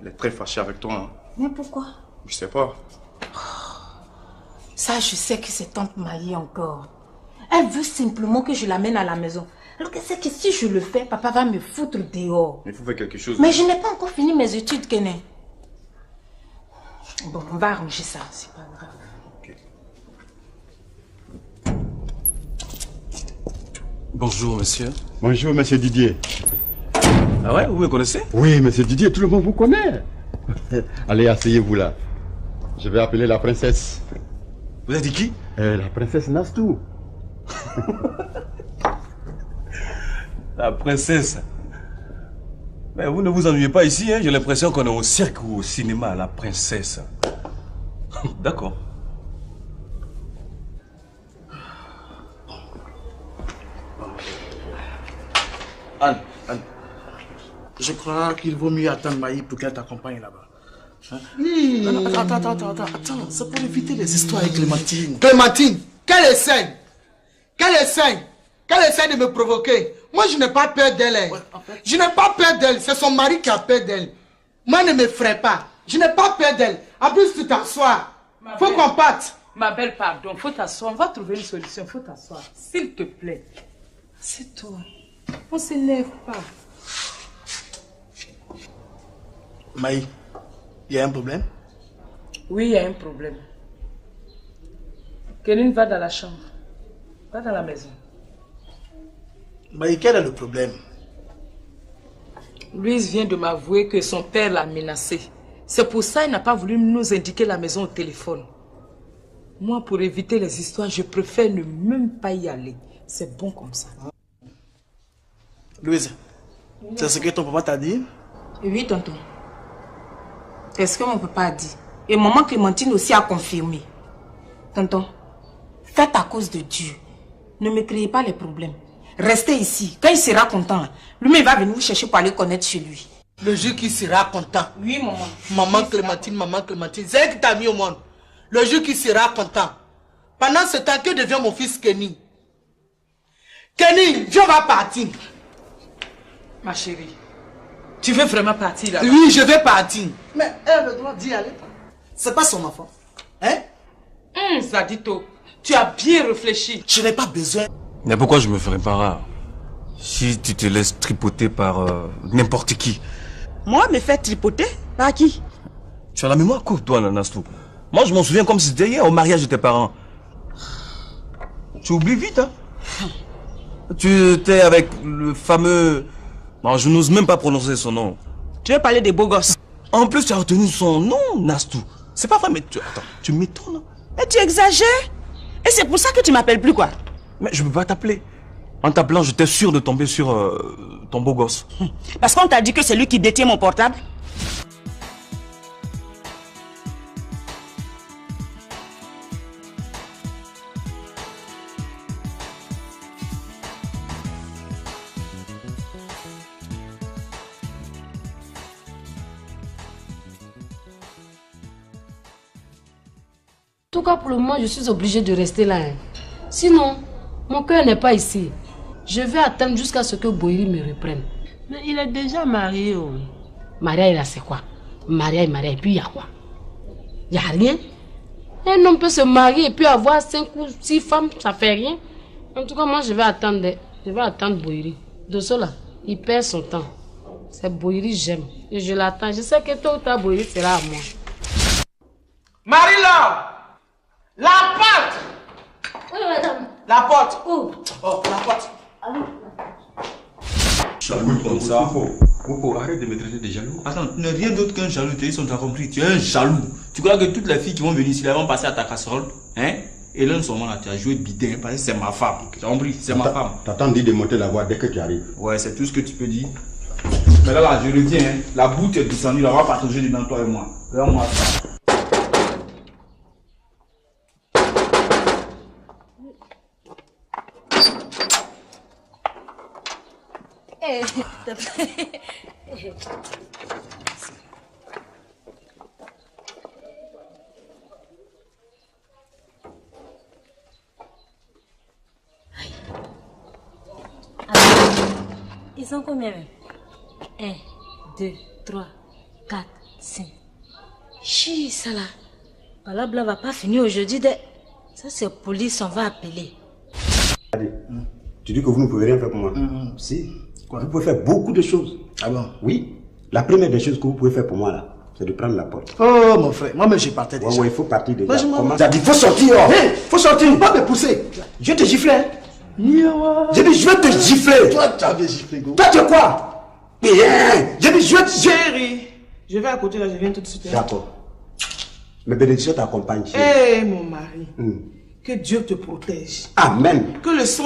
Elle est très fâchée avec toi. Hein. Mais pourquoi? Je sais pas. Ça, je sais que c'est tante Maïe encore. Elle veut simplement que je l'amène à la maison. Alors que c'est que si je le fais, papa va me foutre dehors. Il faut faire quelque chose. Mais je n'ai pas encore fini mes études, Kené. Bon, on va arranger ça, c'est pas grave. Okay. Bonjour, monsieur. Bonjour, monsieur Didier. Ah ouais, vous me connaissez? Oui, monsieur Didier, tout le monde vous connaît. Allez, asseyez-vous là. Je vais appeler la princesse. Vous avez dit qui? La princesse Nastou. La princesse. Mais vous ne vous ennuyez pas ici, hein? J'ai l'impression qu'on est au cirque ou au cinéma, la princesse. D'accord. Anne, je crois qu'il vaut mieux attendre Maï pour qu'elle t'accompagne là-bas. Hein? Oui. Attends, c'est pour éviter les histoires avec Clémentine. Clémentine, qu'elle essaie de me provoquer. Moi, je n'ai pas peur d'elle. Ouais, en fait. Je n'ai pas peur d'elle, c'est son mari qui a peur d'elle. Moi, ne m'effraie pas. Je n'ai pas peur d'elle. En plus, tu t'assois. Faut qu'on parte. Ma belle, pardon, faut t'asseoir. On va trouver une solution, faut t'asseoir. S'il te plaît. C'est toi. On s'énerve pas. Maï, il y a un problème? Oui, il y a un problème. Kéline va dans la chambre. Va dans la maison. Maï, quel est le problème? Louise vient de m'avouer que son père l'a menacé. C'est pour ça qu'il n'a pas voulu nous indiquer la maison au téléphone. Moi, pour éviter les histoires, je préfère ne même pas y aller. C'est bon comme ça. Louise, c'est ce que ton papa t'a dit? Oui, tonton. C'est ce que mon papa a dit. Et maman Clémentine aussi a confirmé. Tonton, faites à cause de Dieu. Ne me créez pas les problèmes. Restez ici. Quand il sera content, lui-même va venir vous chercher pour aller connaître chez lui. Le jour qu'il sera content. Oui, maman. Maman Clémentine, c'est elle qui t'a mis au monde. Le jour qu'il sera content. Pendant ce temps, que devient mon fils Kenny? Kenny, viens, on va partir. Ma chérie, tu veux vraiment partir là? Oui, je vais partir. Mais elle a le droit d'y aller. C'est pas son enfant. Hein? Zadito, tu as bien réfléchi. Je n'ai pas besoin. Mais pourquoi je me ferais pas rare si tu te laisses tripoter par n'importe qui? Moi, me faire tripoter? Par qui? Tu as la mémoire courte, toi, Nanastou. Moi, je m'en souviens comme si c'était hier, au mariage de tes parents. Tu oublies vite, hein? Tu étais avec le fameux... Non, je n'ose même pas prononcer son nom. Tu veux parler des beaux gosses? En plus, tu as retenu son nom, Nastou. C'est pas vrai, mais attends, tu m'étonnes. Mais tu exagères. Et c'est pour ça que tu m'appelles plus, quoi? Mais je peux pas t'appeler. En t'appelant, j'étais sûr de tomber sur ton beau gosse. Parce qu'on t'a dit que c'est lui qui détient mon portable? En tout cas, pour le moment, je suis obligée de rester là. Hein. Sinon, mon cœur n'est pas ici. Je vais attendre jusqu'à ce que Boiri me reprenne. Mais il est déjà marié. Oh. Maria, il a c'est quoi? Maria, et puis il y a quoi? Il n'y a rien. Un homme peut se marier et puis avoir 5 ou 6 femmes, ça fait rien. En tout cas, moi, je vais attendre. Je vais attendre Boiri. De cela, il perd son temps. C'est Boiri, j'aime. Et je l'attends. Je sais que tôt ou tard, Boiri sera à moi. Marie-Laure! La porte! Oui, madame. La porte! Où? Oh, la porte! Jaloux comme ça. Popo, arrête de me traiter de jaloux. Attends, tu n'es rien d'autre qu'un jaloux, ils sont compris. Tu es un jaloux. Tu crois que toutes les filles qui vont venir ici, elles vont passer à ta casserole? Hein? Et là, en ce moment-là, tu as joué bidin parce que c'est ma femme. Tu as compris? C'est ma femme. T'attends de monter la voix dès que tu arrives. Ouais, c'est tout ce que tu peux dire. Mais là, je le tiens. Hein. La boue est descendue, là, on va partager dedans, toi et moi. Regarde-moi ça. Ils sont combien même? 1, 2, 3, 4, 5. Chi, ça là. Balabla va pas finir aujourd'hui. Ça, c'est police, on va appeler. Allez, tu dis que vous ne pouvez rien faire pour moi. Si. Quoi? Vous pouvez faire beaucoup de choses. Ah bon? Oui. La première des choses que vous pouvez faire pour moi là, c'est de prendre la porte. Oh mon frère, moi-même j'ai parti déjà. Ouais, il faut partir déjà. Comment? Il faut sortir. Hey, faut sortir. Ne pas me pousser. Je vais te gifler. J'ai dit je vais te gifler. Toi tu avais giflé go. Toi tu es quoi? J'ai dit je vais te... Chérie, je vais à côté là, je viens tout de suite. D'accord. Mes bénédictions t'accompagnent. Eh mon mari, que Dieu te protège. Amen. Que le sang